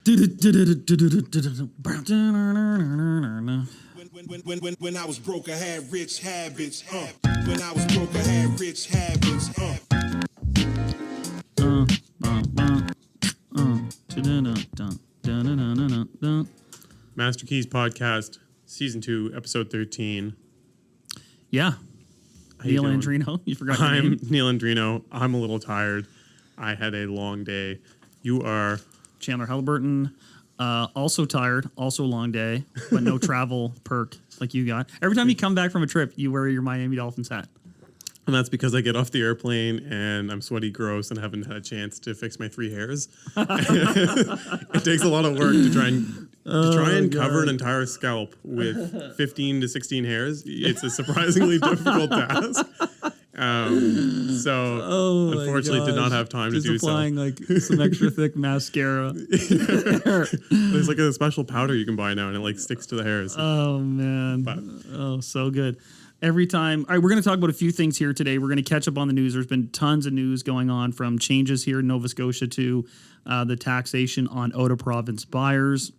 When I was broke, I had rich habits. When I was broke, I had rich habits. Master Keys Podcast, Season 2, Episode 13. Yeah. Neal and Andreino. You forgot your name. I'm Neal and Andreino. I'm a little tired. I had a long day. You are... Chandler Haliburton. Also tired. Also a long day, but no travel perk like you got. Every time you come back from a trip, you wear your Miami Dolphins hat. And that's because I get off the airplane and I'm sweaty, gross, and haven't had a chance to fix my 3 hairs. It takes a lot of work to try and cover an entire scalp with 15 to 16 hairs. It's a surprisingly difficult task. Unfortunately, did not have time just to do so. Just applying like some extra thick mascara. There's like a special powder you can buy now, and it like sticks to the hairs. Oh man! Oh, so good. Every time. All right, we're going to talk about a few things here today. We're going to catch up on the news. There's been tons of news going on, from changes here in Nova Scotia to the taxation on out-of-province buyers.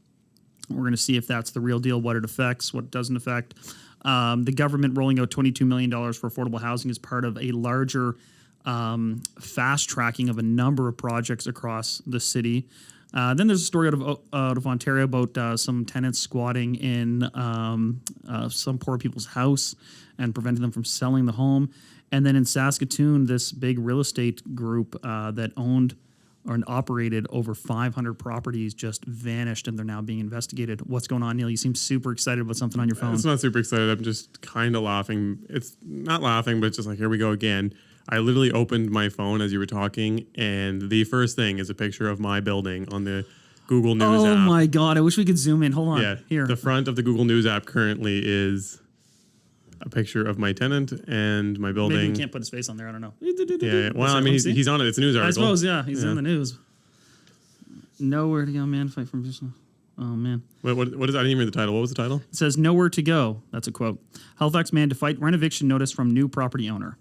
We're going to see if that's the real deal, what it affects, what it doesn't affect. The government rolling out $22 million for affordable housing as part of a larger fast tracking of a number of projects across the city. Then there's a story out of Ontario about some tenants squatting in some poor people's house and preventing them from selling the home. And then in Saskatoon, this big real estate group that owned or operated over 500 properties just vanished, and they're now being investigated. What's going on, Neal? You seem super excited about something on your phone. It's not super excited. I'm just kind of laughing. It's not laughing, but it's just like, here we go again. I literally opened my phone as you were talking, and the first thing is a picture of my building on the Google News app. Oh my God, I wish we could zoom in. Hold on. Yeah, here. The front of the Google News app currently is a picture of my tenant and my building. Maybe we can't put his face on there. I don't know. Yeah, well, I mean, he's on it. It's a news article. I suppose, yeah. He's in the news. Nowhere to go, man. Fight for business. Oh, man. What is that? I didn't even read the title. What was the title? It says, nowhere to go. That's a quote. Halifax man to fight rent eviction notice from new property owner.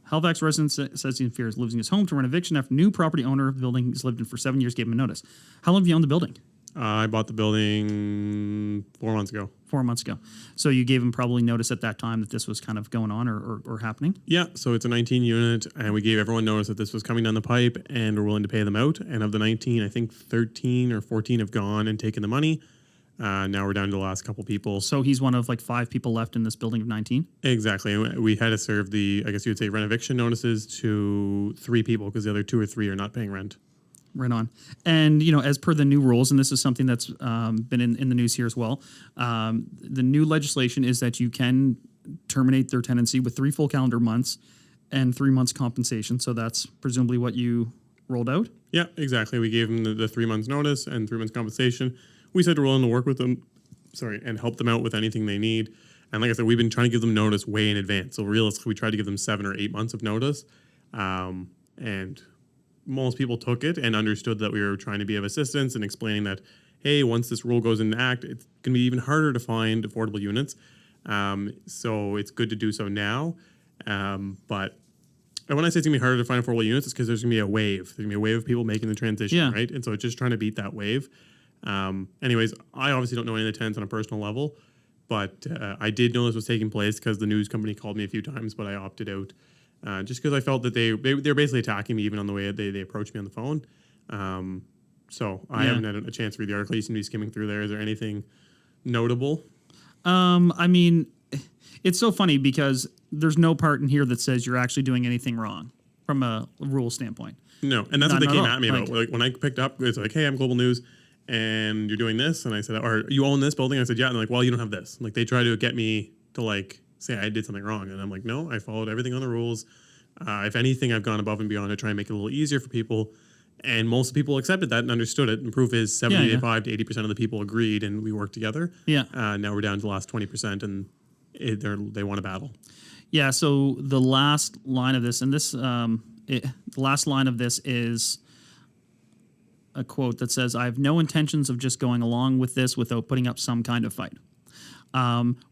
Halifax resident says he in fear is losing his home to rent eviction after new property owner of the building he's lived in for 7 years gave him a notice. How long have you owned the building? I bought the building 4 months ago. 4 months ago. So you gave him probably notice at that time that this was kind of going on or happening? Yeah, so it's a 19 unit, and we gave everyone notice that this was coming down the pipe, and we're willing to pay them out. And of the 19, I think 13 or 14 have gone and taken the money. Now we're down to the last couple people. So he's one of like 5 people left in this building of 19? Exactly. We had to serve the, I guess you would say, rent eviction notices to 3 people because the other 2 or 3 are not paying rent. Right on. And, you know, as per the new rules, and this is something that's been in the news here as well, the new legislation is that you can terminate their tenancy with 3 full calendar months and 3 months compensation. So that's presumably what you rolled out? Yeah, exactly. We gave them the 3 months notice and 3 months compensation. We said we're willing to work with them, and help them out with anything they need. And like I said, we've been trying to give them notice way in advance. So realistically, we tried to give them 7 or 8 months of notice. And most people took it and understood that we were trying to be of assistance and explaining that, hey, once this rule goes into act, it's going to be even harder to find affordable units. So it's good to do so now. But when I say it's going to be harder to find affordable units, it's because there's going to be a wave. There's going to be a wave of people making the transition, right? And so it's just trying to beat that wave. Anyways, I obviously don't know any of the tenants on a personal level, but I did know this was taking place because the news company called me a few times, but I opted out. Just because I felt that they're basically attacking me even on the way they approached me on the phone. So I haven't had a chance to read the article. You seem to be skimming through there. Is there anything notable? I mean, it's so funny because there's no part in here that says you're actually doing anything wrong from a rule standpoint. No, and that's what they came at me about. Like when I picked up, it's like, hey, I'm Global News, and you're doing this. And I said, or you own this building? I said, yeah. And they're like, well, you don't have this. Like they try to get me to like say I did something wrong. And I'm like, no, I followed everything on the rules. If anything, I've gone above and beyond to try and make it a little easier for people. And most people accepted that and understood it. And proof is 75 to 80% of the people agreed, and we worked together. Yeah. Now we're down to the last 20%, and they want a battle. Yeah. So the last line of this, and this, the last line of this is a quote that says, "I have no intentions of just going along with this without putting up some kind of fight,"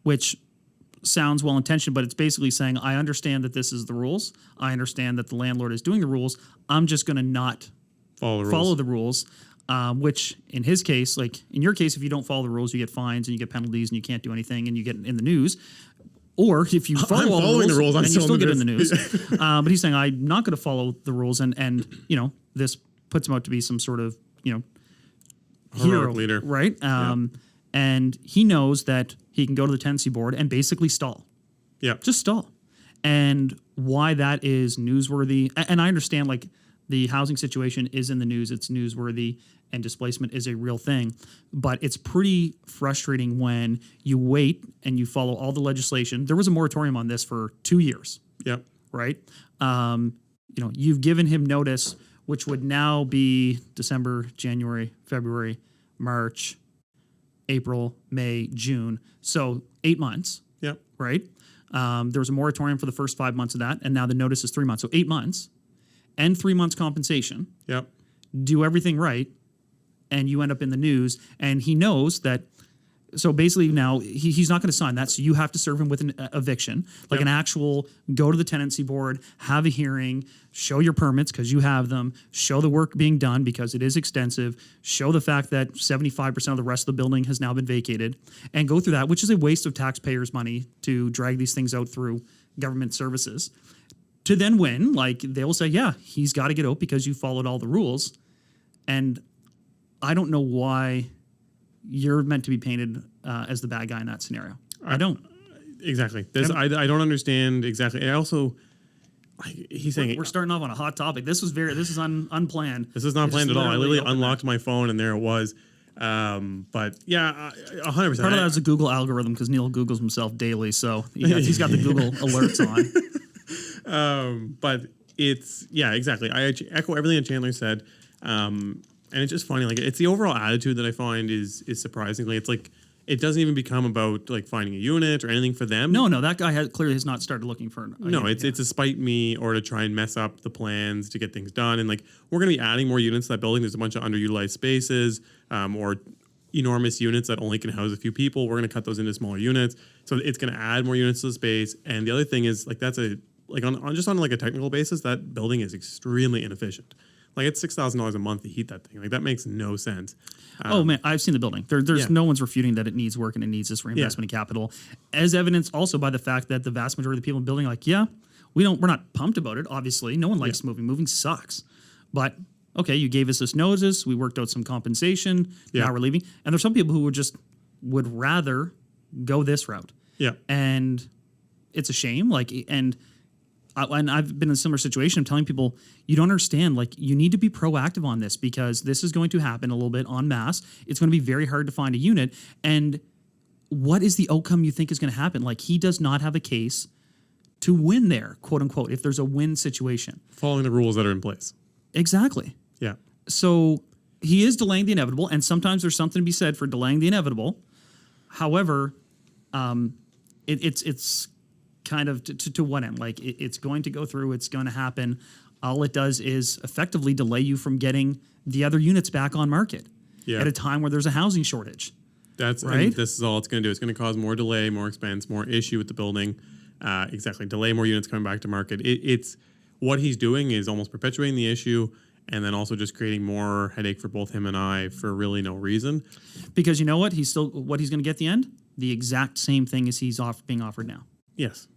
which sounds well-intentioned, but it's basically saying, I understand that this is the rules. I understand that the landlord is doing the rules. I'm just going to not follow the rules. which in his case, like in your case, if you don't follow the rules, you get fines and you get penalties and you can't do anything and you get in the news. Or if you follow all following the rules, I'm then you still still in get the in the news. But he's saying, I'm not going to follow the rules. And, you know, this puts him out to be some sort of, you know, hero leader. Right? And he knows that he can go to the tenancy board and basically stall. Yeah. Just stall. And why that is newsworthy. And I understand, like, the housing situation is in the news. It's newsworthy, and displacement is a real thing. But it's pretty frustrating when you wait and you follow all the legislation. There was a moratorium on this for 2 years. Yep. Right? You know, you've given him notice, which would now be December, January, February, March, April, May, June. So 8 months. Yep. Right? There was a moratorium for the first 5 months of that, and now the notice is 3 months. So 8 months and 3 months compensation. Yep. Do everything right, and you end up in the news. And he knows that. So basically now he's not going to sign that. So you have to serve him with an eviction, like an actual go to the tenancy board, have a hearing, show your permits because you have them, show the work being done because it is extensive, show the fact that 75% of the rest of the building has now been vacated, and go through that, which is a waste of taxpayers' money to drag these things out through government services. To then win, like they'll say, yeah, he's got to get out because you followed all the rules. And I don't know why you're meant to be painted as the bad guy in that scenario. I don't. Exactly. I don't understand exactly. I also, he's saying we're starting off on a hot topic. This is unplanned. This is not planned at all. I literally unlocked that. my phone and there it was. But yeah, 100%. Part of that is a Google algorithm because Neal Googles himself daily, so he's got the Google alerts on. But it's, yeah, exactly. I echo everything that Chandler said. And it's just funny. Like, it's the overall attitude that I find is surprisingly, it's like, it doesn't even become about like finding a unit or anything for them. No, that guy clearly has not started looking for a unit. It's to spite me or to try and mess up the plans to get things done. And like, we're going to be adding more units to that building. There's a bunch of underutilized spaces, or enormous units that only can house a few people. We're going to cut those into smaller units. So it's going to add more units to the space. And the other thing is like, that's on like a technical basis, that building is extremely inefficient. Like, it's $6,000 a month to heat that thing. Like, that makes no sense. Oh man, I've seen the building. There's no one's refuting that it needs work and it needs this reinvestment in capital, as evidenced also by the fact that the vast majority of the people in the building are like, we're not pumped about it. Obviously, no one likes moving. Moving sucks, but okay, you gave us this notice. We worked out some compensation. Now we're leaving. And there's some people who would rather go this route. Yeah, and it's a shame. And I've been in a similar situation. I'm telling people, you don't understand. Like, you need to be proactive on this because this is going to happen a little bit en masse. It's going to be very hard to find a unit. And what is the outcome you think is going to happen? Like, he does not have a case to win there, quote unquote, if there's a win situation. Following the rules that are in place. Exactly. Yeah. So he is delaying the inevitable, and sometimes there's something to be said for delaying the inevitable. However, it's kind of to what end? Like, it's going to go through, it's going to happen. All it does is effectively delay you from getting the other units back on market at a time where there's a housing shortage. That's right. This is all it's going to do. It's going to cause more delay, more expense, more issue with the building. Exactly. Delay more units coming back to market. It's what he's doing is almost perpetuating the issue and then also just creating more headache for both him and I for really no reason. Because you know what? What he's going to get at the end? The exact same thing as he's being offered now. Yes.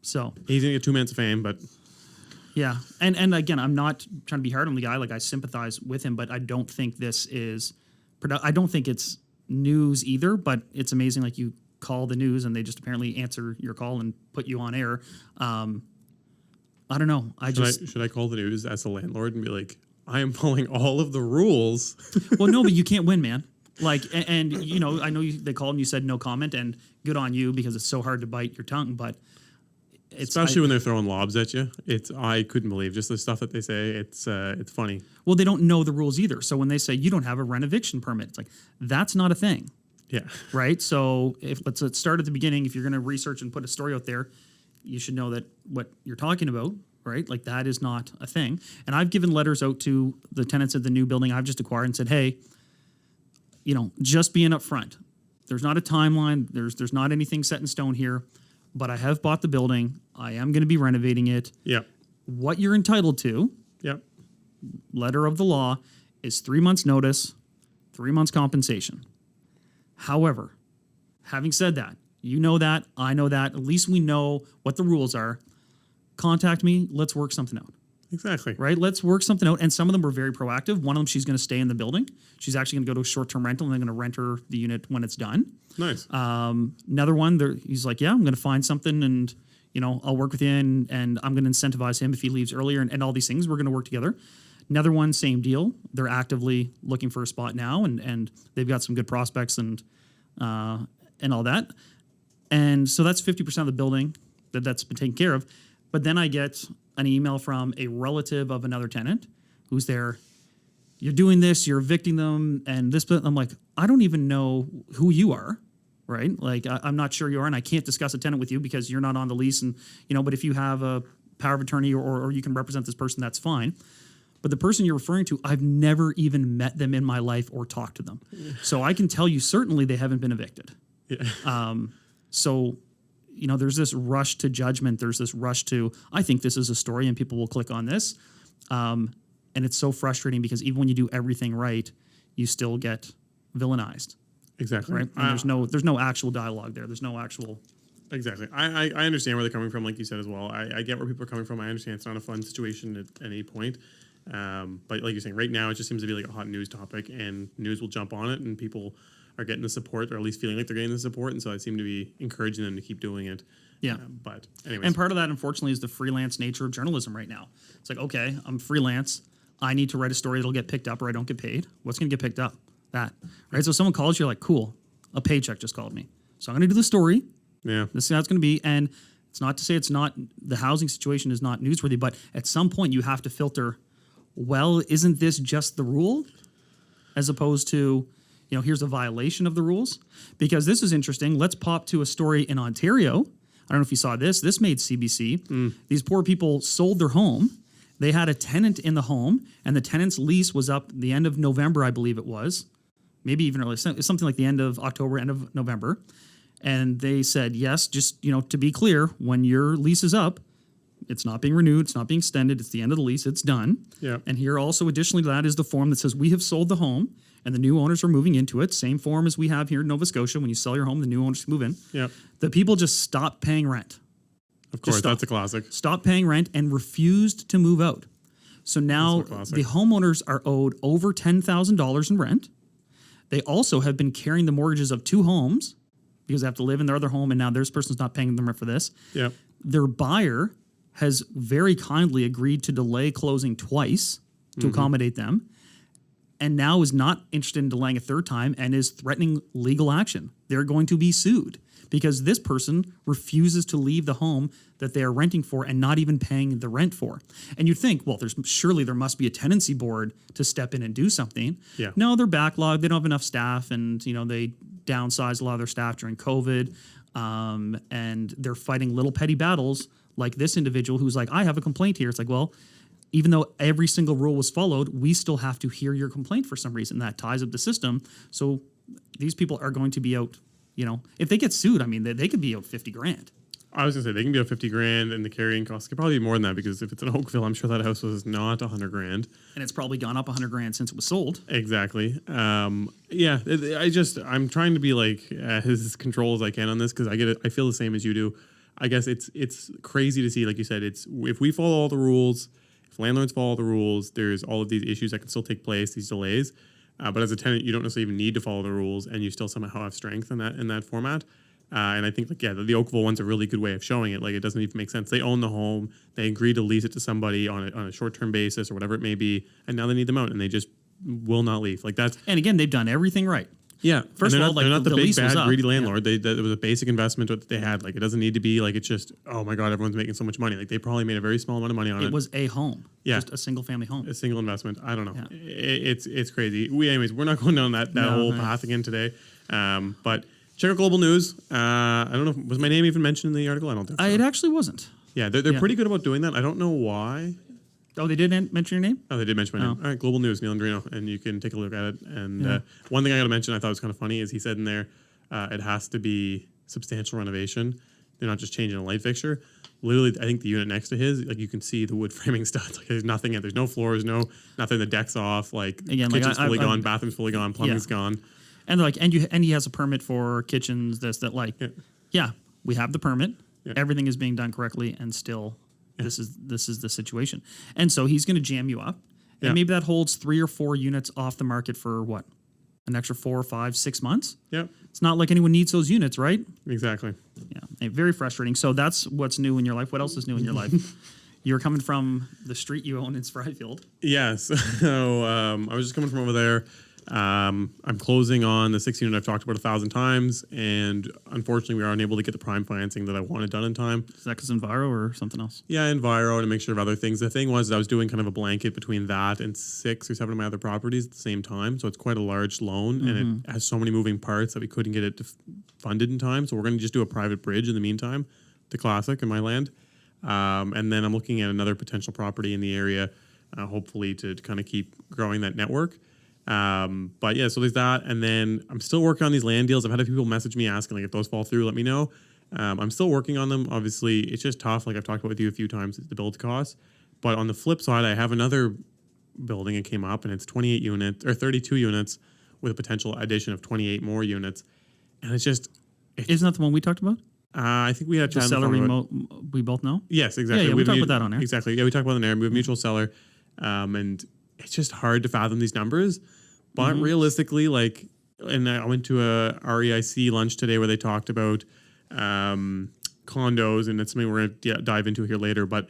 So he's going to get 2 minutes of fame, but yeah. And again, I'm not trying to be hard on the guy. Like, I sympathize with him, but I don't think this is I don't think it's news either, but it's amazing. Like, you call the news and they just apparently answer your call and put you on air. I don't know. Should I call the news as a landlord and be like, I am following all of the rules? Well, no, but you can't win, man. Like, and you know, I know they called and you said no comment, and good on you because it's so hard to bite your tongue, but especially when they're throwing lobs at you. I couldn't believe just the stuff that they say. It's funny. Well, they don't know the rules either. So when they say you don't have a rent eviction permit, it's like, that's not a thing. Yeah. Right. So let's start at the beginning. If you're going to research and put a story out there, you should know that what you're talking about, right? Like, that is not a thing. And I've given letters out to the tenants of the new building I've just acquired and said, hey, you know, just being upfront. There's not a timeline. There's not anything set in stone here, but I have bought the building. I am going to be renovating it. Yep. What you're entitled to. Yep. Letter of the law is 3 months notice, 3 months compensation. However, having said that, you know that, I know that, at least we know what the rules are. Contact me, let's work something out. Exactly. Right? Let's work something out. And some of them were very proactive. One of them, she's going to stay in the building. She's actually going to go to a short-term rental, and they're going to rent her the unit when it's done. Nice. Another one, he's like, yeah, I'm going to find something, and I'll work with you, and I'm going to incentivize him if he leaves earlier, and all these things. We're going to work together. Another one, same deal. They're actively looking for a spot now, and they've got some good prospects and all that. And so that's 50% of the building that's been taken care of. But then I get an email from a relative of another tenant who's there. You're doing this, you're evicting them, and this. I'm like, I don't even know who you are, right? Like, I'm not sure you are, and I can't discuss a tenant with you because you're not on the lease. And but if you have a power of attorney or you can represent this person, that's fine. But the person you're referring to, I've never even met them in my life or talked to them. So I can tell you certainly they haven't been evicted. Yeah. So, there's this rush to judgment. There's this rush to, I think this is a story and people will click on this. And it's so frustrating because even when you do everything right, you still get villainized. Exactly. Right? And there's no actual dialogue there. There's no actual. Exactly. I understand where they're coming from, like you said as well. I get where people are coming from. I understand it's not a fun situation at any point. But like you're saying, right now it just seems to be like a hot news topic, and news will jump on it, and people are getting the support, or at least feeling like they're getting the support, and so I seem to be encouraging them to keep doing it. Yeah. But anyways. And part of that, unfortunately, is the freelance nature of journalism right now. It's like, okay, I'm freelance. I need to write a story that'll get picked up or I don't get paid. What's going to get picked up? That. Right? So someone calls you, like, cool, a paycheck just called me. So I'm going to do the story. Yeah. This is how it's going to be. And it's not to say the housing situation is not newsworthy, but at some point you have to filter, well, isn't this just the rule? As opposed to, here's a violation of the rules. Because this is interesting. Let's pop to a story in Ontario. I don't know if you saw this. This made CBC. These poor people sold their home. They had a tenant in the home, and the tenant's lease was up the end of November, I believe it was. Maybe even early, something like the end of October, end of November. And they said, yes, just, to be clear, when your lease is up, it's not being renewed, it's not being extended, it's the end of the lease, it's done. Yeah. And here also, additionally to that, is the form that says we have sold the home and the new owners are moving into it. Same form as we have here in Nova Scotia. When you sell your home, the new owners move in. Yeah. The people just stopped paying rent. Of course, that's a classic. Stopped paying rent and refused to move out. So now the homeowners are owed over $10,000 in rent. They also have been carrying the mortgages of 2 homes because they have to live in their other home, and now this person's not paying them rent for this. Yeah. Their buyer has very kindly agreed to delay closing twice to accommodate them, and now is not interested in delaying a third time and is threatening legal action. They're going to be sued because this person refuses to leave the home that they are renting for and not even paying the rent for. And you'd think, well, surely there must be a tenancy board to step in and do something. Yeah. No, they're backlogged. They don't have enough staff, and they downsized a lot of their staff during COVID, and they're fighting little petty battles like this individual who's like, I have a complaint here. It's like, well, even though every single rule was followed, we still have to hear your complaint for some reason. That ties up the system. So these people are going to be out, if they get sued, I mean, they could be out $50,000. I was gonna say they can be out $50,000, and the carrying costs could probably be more than that, because if it's in Oakville, I'm sure that house was not $100,000, and it's probably gone up $100,000 since it was sold. Exactly. Yeah. I'm trying to be like as control as I can on this, because I get it. I feel the same as you do. I guess it's crazy to see, like you said, it's if we follow all the rules, if landlords follow all the rules, there's all of these issues that can still take place, these delays. But as a tenant, you don't necessarily even need to follow the rules, and you still somehow have strength in that format. And I think, the Oakville one's a really good way of showing it. Like, it doesn't even make sense. They own the home. They agree to lease it to somebody on a short-term basis or whatever it may be, and now they need them out, and they just will not leave. Like, that's... And again, they've done everything right. Yeah. First of all, they're not the big, bad, greedy landlord. Yeah. It was a basic investment that they had. Like, it doesn't need to be like, it's just, oh my God, everyone's making so much money. Like, they probably made a very small amount of money on it. It was a home. Yeah. Just a single-family home. A single investment. I don't know. Yeah. It's crazy. Anyways, we're not going down that whole path again today. But... check out Global News. I don't know. Was my name even mentioned in the article? I don't think so. It actually wasn't. Yeah, they're pretty good about doing that. I don't know why. Oh, they did mention your name? Oh, they did mention my name. All right, Global News, Neal and Andreino, and you can take a look at it. And one thing I got to mention I thought was kind of funny is he said in there it has to be substantial renovation. They're not just changing a light fixture. Literally, I think the unit next to his, like you can see the wood framing studs. Like there's nothing. There's no floors, nothing. The deck's off. Like Again, like, kitchen's fully I'm- gone, bathroom's fully gone, plumbing's gone. And they're like, and he has a permit for kitchens, this, that, like, yeah, we have the permit. Yeah. Everything is being done correctly, and still, this is the situation. And so he's going to jam you up, and Yeah. maybe that holds 3 or 4 units off the market for what, an extra 4 or 5, 6 months. Yep, It's not like anyone needs those units, right? exactly. Yeah, very frustrating. So that's what's new in your life. What else is new in your life? You're coming from the street you own in Spryfield. Yes. So I was just coming from over there. I'm closing on the 6 unit I've talked about 1,000 times, and unfortunately, we aren't able to get the prime financing that I wanted done in time. Is that because Enviro or something else? Yeah, Enviro to make sure of other things. The thing was, I was doing kind of a blanket between that and 6 or 7 of my other properties at the same time, so it's quite a large loan, and it has so many moving parts that we couldn't get it funded in time. So we're going to just do a private bridge in the meantime, the Classic in my land, and then I'm looking at another potential property in the area, hopefully to kind of keep growing that network. But yeah, so there's that, and then I'm still working on these land deals. I've had people message me asking like if those fall through, let me know. I'm still working on them. Obviously, it's just tough. Like I've talked about with you a few times, the build costs. But on the flip side, I have another building that came up, and it's 28 units or 32 units with a potential addition of 28 more units, and it's just. Isn't that the one we talked about? I think we had The seller we both know? Yes, exactly. Yeah, we talked about that on air. Exactly. Yeah, we talked about it on air. We have a mutual seller, and it's just hard to fathom these numbers. But realistically, like, and I went to a REIC lunch today where they talked about condos, and it's something we're going to dive into here later. But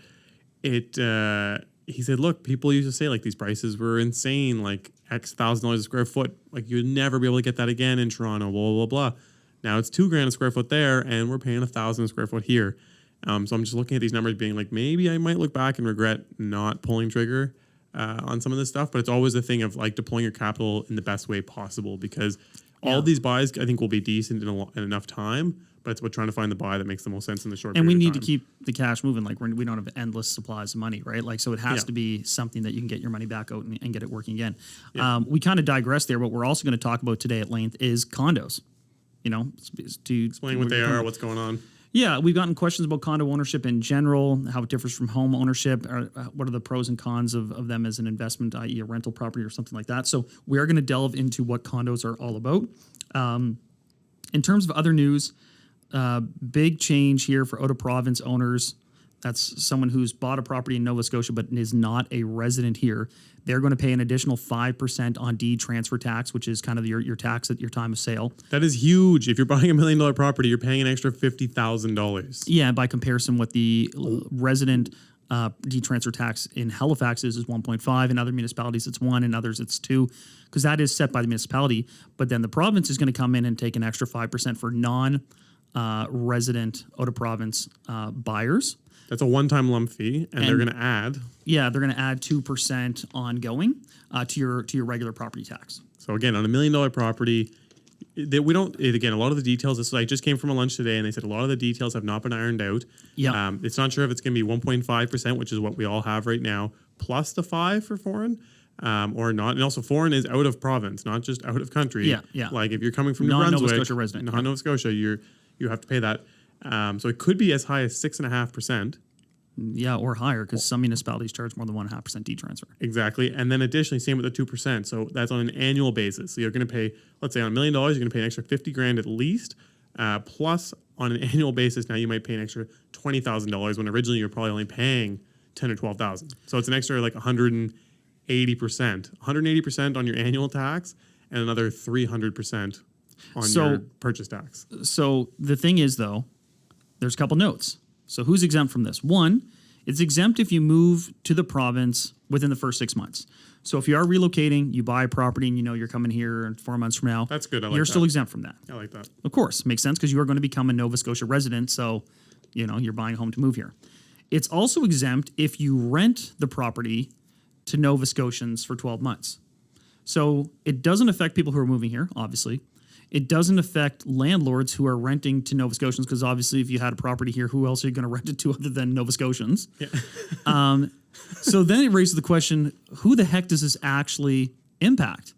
he said, look, people used to say like these prices were insane, like X $1,000 a square foot. Like you would never be able to get that again in Toronto, blah, blah, blah. Now it's $2,000 a square foot there, and we're paying $1,000 a square foot here. So I'm just looking at these numbers being like, maybe I might look back and regret not pulling trigger on some of this stuff, but it's always a thing of like deploying your capital in the best way possible, because all of these buys I think will be decent in enough time, but it's about trying to find the buy that makes the most sense in the short And period we of need to time. keep the cash moving. Like we don't have endless supplies of money, right? Like, so it has to be something that you can get your money back out and get it working again. We kind of digress there. What we're also going to talk about today at length is condos. You know, to Explain what they are, what's going on. Yeah, we've gotten questions about condo ownership in general, how it differs from home ownership, or what are the pros and cons of them as an investment, i.e. a rental property or something like that. So we are going to delve into what condos are all about. In terms of other news, big change here for out-of-province owners. That's someone who's bought a property in Nova Scotia but is not a resident here. They're going to pay an additional 5% on deed transfer tax, which is kind of your tax at your time of sale. That is huge. If you're buying $1 million property, you're paying an extra $50,000. Yeah, by comparison, what the resident deed transfer tax in Halifax is 1.5. In other municipalities, it's 1. In others, it's 2, because that is set by the municipality. But then the province is going to come in and take an extra 5% for non-resident out-of-province buyers. That's a one-time lump fee, and they're going to add. Yeah, they're going to add 2% ongoing to your regular property tax. So again, on $1 million property, we don't. Again, a lot of the details. This I just came from a lunch today, and they said a lot of the details have not been ironed out. Yeah, it's not sure if it's going to be 1.5%, which is what we all have right now, plus the 5 for foreign, or not. And also, foreign is out of province, not just out of country. Yeah. Like if you're coming from New Non-Nova Brunswick, Scotia resident. Nova Scotia, you have to pay that. So it could be as high as 6.5%. Yeah, or higher, because some municipalities charge more than 1.5% deed transfer. Exactly. And then additionally, same with the 2%. So that's on an annual basis. So you're going to pay, let's say on $1 million, you're going to pay an extra $50,000 at least. Plus on an annual basis, now you might pay an extra $20,000 when originally you were probably only paying $10,000 or $12,000. So it's an extra like 180%. 180% on your annual tax and another 300% on your purchase tax. So the thing is, though, there's a couple notes. So who's exempt from this? One, it's exempt if you move to the province within the first 6 months. So if you are relocating, you buy a property and you know you're coming here in 4 months from now. That's good. I like you're that. Still exempt from that. I like that. Of course, makes sense because you are going to become a Nova Scotia resident. So, you're buying a home to move here. It's also exempt if you rent the property to Nova Scotians for 12 months. So it doesn't affect people who are moving here, obviously. It doesn't affect landlords who are renting to Nova Scotians, because obviously if you had a property here, who else are you going to rent it to other than Nova Scotians? Yeah. So then it raises the question, who the heck does this actually impact?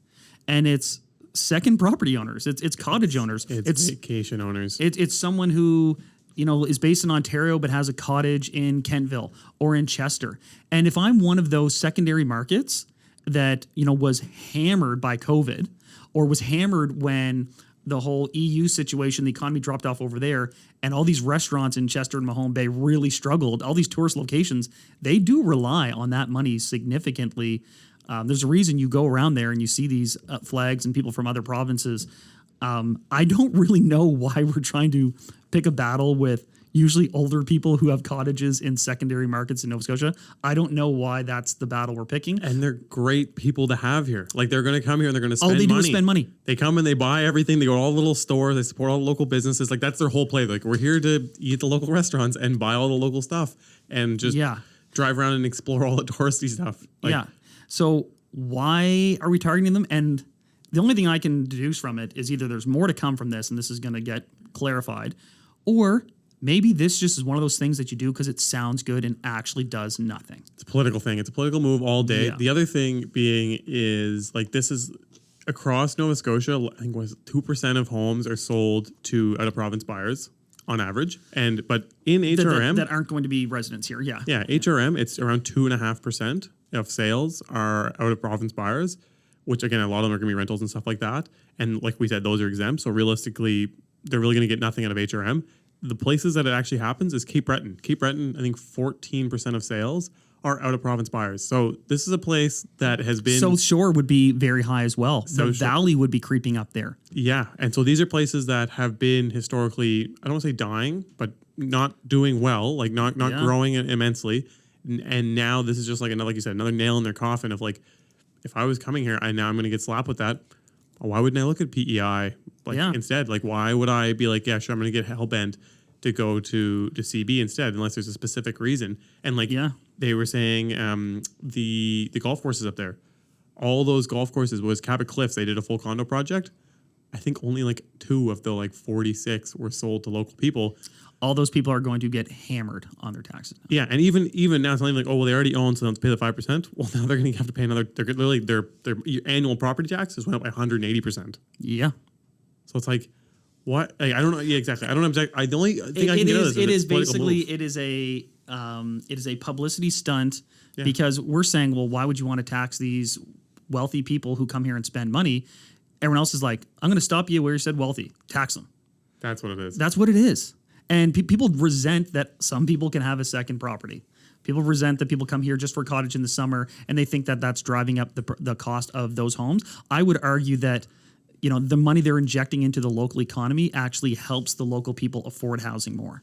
And it's second property owners. It's cottage owners. It's vacation owners. It's someone who is based in Ontario but has a cottage in Kentville or in Chester. And if I'm one of those secondary markets that, was hammered by COVID or was hammered when the whole EU situation, the economy dropped off over there, and all these restaurants in Chester and Mahone Bay really struggled, all these tourist locations, they do rely on that money significantly. There's a reason you go around there and you see these flags and people from other provinces. I don't really know why we're trying to pick a battle with usually older people who have cottages in secondary markets in Nova Scotia. I don't know why that's the battle we're picking. And they're great people to have here. Like, they're going to come here and they're going to spend money. All they do is spend money. They come and they buy everything. They go to all the little stores. They support all the local businesses. Like, that's their whole play. Like, we're here to eat the local restaurants and buy all the local stuff and just drive around and explore all the touristy stuff. Like, so why are we targeting them? And the only thing I can deduce from it is either there's more to come from this and this is going to get clarified, or maybe this just is one of those things that you do because it sounds good and actually does nothing. It's a political thing. It's a political move all day. Yeah. The other thing being is, like, this is across Nova Scotia, I think it was 2% of homes are sold to out-of-province buyers on average. But in HRM... That aren't going to be residents here, yeah. Yeah, HRM, it's around 2.5% of sales are out-of-province buyers, which, again, a lot of them are going to be rentals and stuff like that. And like we said, those are exempt. So realistically, they're really going to get nothing out of HRM. The places that it actually happens is Cape Breton. Cape Breton, I think 14% of sales are out-of-province buyers. So this is a place that has been... South Shore would be very high as well. The South Shore. Valley would be creeping up there. Yeah, and so these are places that have been historically, I don't want to say dying, but not doing well, like not growing immensely. And now this is just like another, like you said, another nail in their coffin of like, if I was coming here, now I'm going to get slapped with that. Why wouldn't I look at PEI instead? Like, why would I be like, yeah, sure, I'm going to get hell-bent to go to CB instead, unless there's a specific reason. And they were saying the golf courses up there, all those golf courses was Cabot Cliffs. They did a full condo project. I think only like 2 of the 46 were sold to local people. All those people are going to get hammered on their taxes. Yeah, and even now it's not even like, oh, well, they already own, so they don't have to pay the 5%. Well, now they're going to have to pay another. They're literally their annual property taxes went up by 180%. Yeah. So it's like, what? Like, I don't know. Yeah, exactly. I don't know exactly. The only thing I can get out of this it is is basically it is a publicity stunt because we're saying, well, why would you want to tax these wealthy people who come here and spend money? Everyone else is like, I'm going to stop you where you said wealthy. Tax them. That's what it is. That's what it is. And people resent that some people can have a second property. People resent that people come here just for a cottage in the summer, and they think that that's driving up the cost of those homes. I would argue that the money they're injecting into the local economy actually helps the local people afford housing more.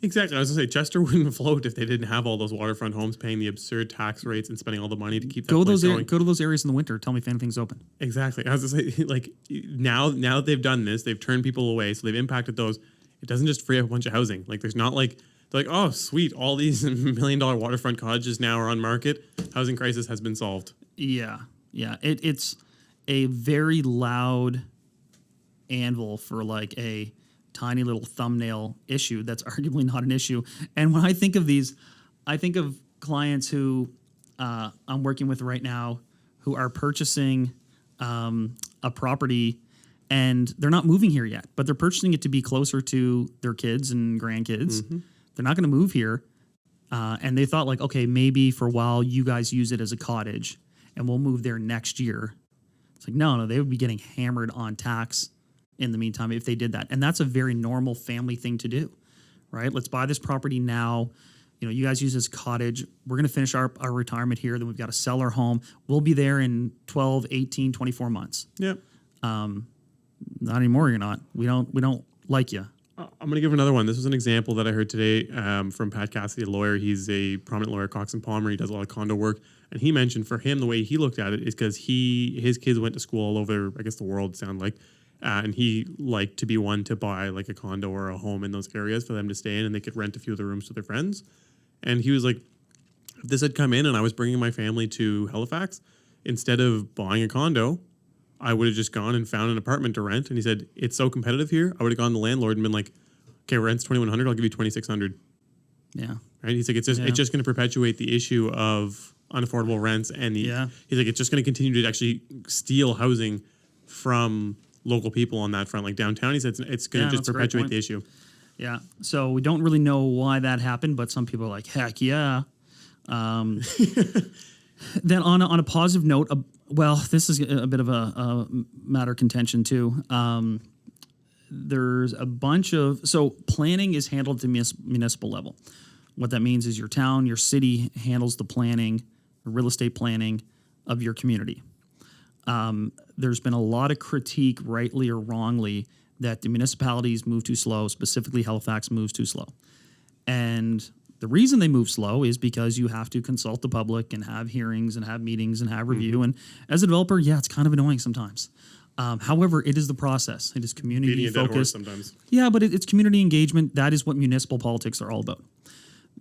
Exactly. I was going to say, Chester wouldn't float if they didn't have all those waterfront homes paying the absurd tax rates and spending all the money to keep that place going. Go to those areas in the winter. Tell me if anything's open. Exactly. I was going to say, like, now that they've done this, they've turned people away, so they've impacted those. It doesn't just free up a bunch of housing. Like, there's not like, they're like, oh, sweet, all these $1 million waterfront cottages now are on market. Housing crisis has been solved. Yeah. It's a very loud anvil for like a tiny little thumbnail issue that's arguably not an issue. And when I think of these, I think of clients who I'm working with right now who are purchasing a property and they're not moving here yet, but they're purchasing it to be closer to their kids and grandkids. Mm-hmm. They're not going to move here. And they thought like, okay, maybe for a while you guys use it as a cottage and we'll move there next year. It's like, no, they would be getting hammered on tax in the meantime if they did that. And that's a very normal family thing to do, right? Let's buy this property now. You guys use this cottage. We're going to finish our retirement here. Then we've got to sell our home. We'll be there in 12, 18, 24 months. Yep. Not anymore, you're not. We don't like you. I'm going to give another one. This was an example that I heard today from Pat Cassidy, a lawyer. He's a prominent lawyer, Cox and Palmer. He does a lot of condo work. And he mentioned for him, the way he looked at it is because his kids went to school all over, I guess, the world, it sounded like. And he liked to be one to buy like a condo or a home in those areas for them to stay in and they could rent a few of the rooms to their friends. And he was like, if this had come in and I was bringing my family to Halifax, instead of buying a condo, I would have just gone and found an apartment to rent. And he said, it's so competitive here. I would have gone to the landlord and been like, okay, rent's $2,100. I'll give you $2,600. Yeah. Right. He's like, it's just going to perpetuate the issue of unaffordable rents. And he's like, it's just going to continue to actually steal housing from local people on that front. Like downtown, he said it's going to just perpetuate the issue. Yeah. So we don't really know why that happened, but some people are like, heck yeah. Then on a positive note, well, this is a bit of a matter of contention too. There's a bunch of, so planning is handled at the municipal level. What that means is your town, your city handles the planning, the real estate planning of your community. There's been a lot of critique, rightly or wrongly, that the municipalities move too slow, specifically Halifax moves too slow. And the reason they move slow is because you have to consult the public and have hearings and have meetings and have review. And as a developer, yeah, it's kind of annoying sometimes. However, it is the process. It is community Beating a dead horse focused. sometimes. Yeah, but it's community engagement. That is what municipal politics are all about.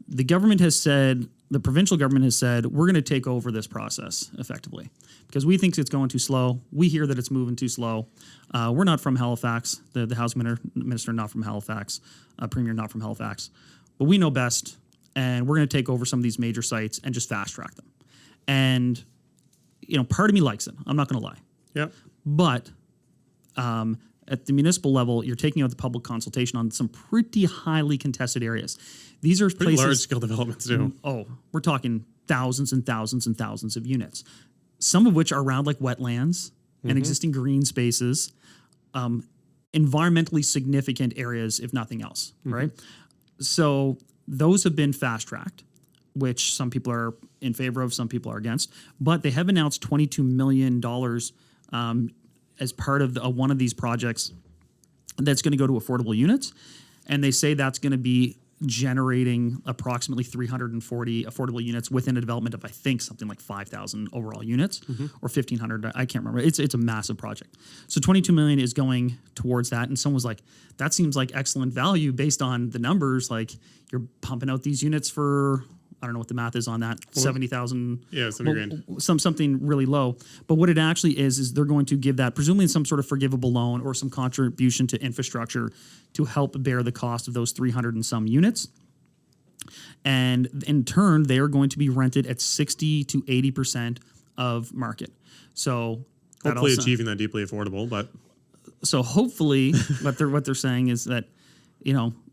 The government has said, the provincial government has said, we're going to take over this process effectively because we think it's going too slow. We hear that it's moving too slow. We're not from Halifax. The housing minister not from Halifax, premier not from Halifax, but we know best, and we're going to take over some of these major sites and just fast track them. And part of me likes it. I'm not going to lie. Yeah. But at the municipal level, you're taking out the public consultation on some pretty highly contested areas. These are Pretty places. large scale developments too. Oh, we're talking thousands and thousands and thousands of units, some of which are around like wetlands and existing green spaces, environmentally significant areas, if nothing else, right? So those have been fast tracked, which some people are in favor of, some people are against, but they have announced $22 million as part of one of these projects that's going to go to affordable units. And they say that's going to be generating approximately 340 affordable units within a development of, I think, something like 5,000 overall units or 1,500. I can't remember. It's a massive project. So 22 million is going towards that. And someone was like, that seems like excellent value based on the numbers. Like you're pumping out these units for, I don't know what the math is on that, 70,000. Yeah, 70 grand. Something really low. But what it actually is they're going to give that presumably in some sort of forgivable loan or some contribution to infrastructure to help bear the cost of those 300 and some units. And in turn, they are going to be rented at 60 to 80% of market. So Hopefully achieving that deeply affordable, but so hopefully what they're saying is that,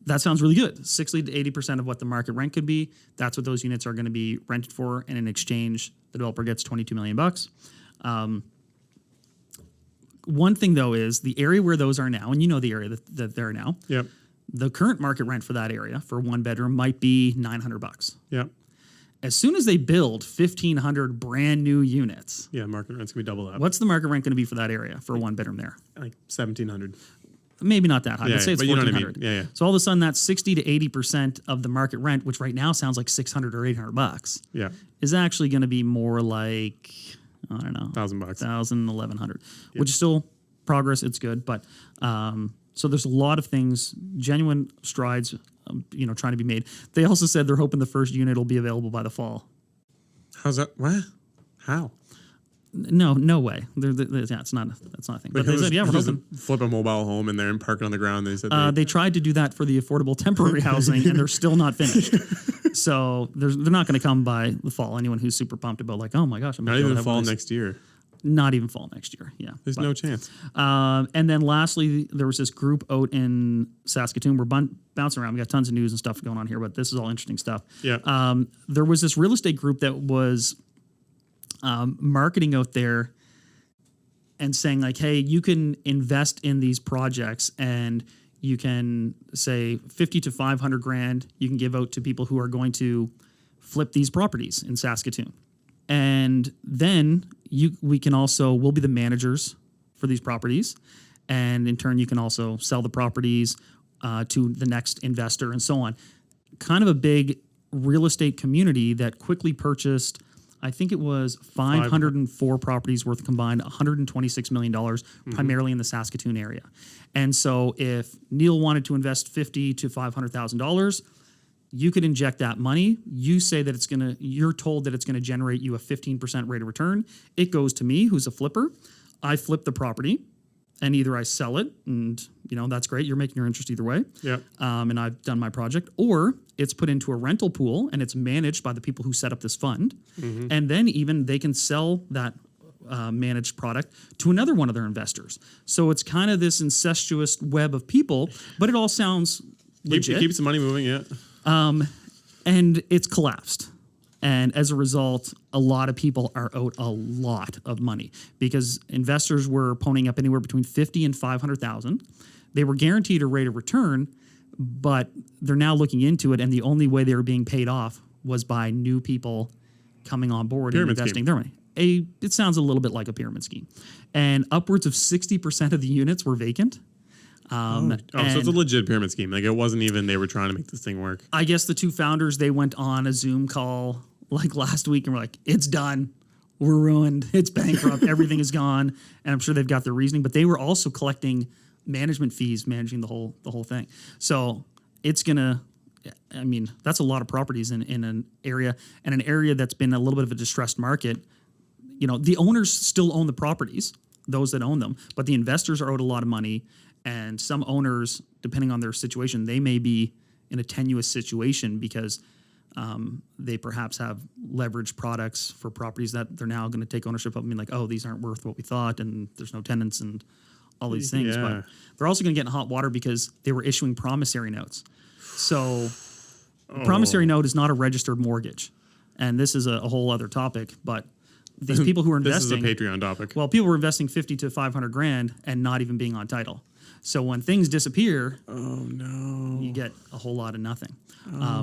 that sounds really good. 60 to 80% of what the market rent could be. That's what those units are going to be rented for. And in exchange, the developer gets $22 million. One thing though is the area where those are now, and the area that they're now. yep. The current market rent for that area for one bedroom might be $900. Yep. As soon as they build 1,500 brand new units, Yeah, market rent's gonna be double that. what's the market rent going to be for that area for a one bedroom there? Like 1,700. Maybe not that high. Yeah, Let's say it's but you know what I mean. 1,400. Yeah. So all of a sudden, that's 60 to 80% of the market rent, which right now sounds like $600 or $800, Yeah. is actually going to be more like, I don't know, $1,000. 1,000, 1,100, which is still progress. It's good, but so there's a lot of things, genuine strides, trying to be made. They also said they're hoping the first unit will be available by the fall. How's that? What? How? No way. That's not a thing. But they said, yeah, we're hoping. Flip a mobile home in there and park it on the ground. They said They tried to do that for the affordable temporary housing, and they're still not finished. So they're not going to come by the fall. Anyone who's super pumped about oh my gosh, I'm not even fall next year. Not even fall next year. Yeah, There's no chance. And then lastly, there was this group out in Saskatoon. We're bouncing around. We got tons of news and stuff going on here, but this is all interesting stuff. Yeah. There was this real estate group that was marketing out there and saying hey, you can invest in these projects and you can say 50 to 500 grand you can give out to people who are going to flip these properties in Saskatoon. And then we'll be the managers for these properties. And in turn, you can also sell the properties to the next investor and so on. Kind of a big real estate community that quickly purchased, I think it was 504 properties worth combined $126 million, primarily in the Saskatoon area. And so if Neal wanted to invest $50,000 to $500,000, you could inject that money. You say that you're told that it's going to generate you a 15% rate of return. It goes to me, who's a flipper. I flip the property and either I sell it and, that's great. You're making your interest either way. Yeah. And I've done my project, or it's put into a rental pool and it's managed by the people who set up this fund. And then even they can sell that managed product to another one of their investors. So it's kind of this incestuous web of people, but it all sounds legit. Keep some money moving, yeah. And it's collapsed. And as a result, a lot of people are out a lot of money because investors were ponying up anywhere between 50 and 500,000. They were guaranteed a rate of return, but they're now looking into it, and the only way they were being paid off was by new people coming on board and investing their money. It sounds a little bit like a pyramid scheme. And upwards of 60% of the units were vacant. So it's a legit pyramid scheme. Like, it wasn't even they were trying to make this thing work. I guess the two founders, they went on a Zoom call like last week and were like, it's done. We're ruined. It's bankrupt. Everything is gone. And I'm sure they've got their reasoning, but they were also collecting management fees, managing the whole thing. So it's that's a lot of properties in an area, and an area that's been a little bit of a distressed market. You know, the owners still own the properties, those that own them, but the investors are owed a lot of money. And some owners, depending on their situation, they may be in a tenuous situation because they perhaps have leveraged products for properties that they're now going to take ownership of. I mean, like, oh, these aren't worth what we thought, and there's no tenants and all these things. Yeah. But they're also going to get in hot water because they were issuing promissory notes. So a promissory note is not a registered mortgage. And this is a whole other topic, but these people who are investing... This is a Patreon topic. Well, people were investing 50 to 500 grand and not even being on title. So when things disappear, you get a whole lot of nothing.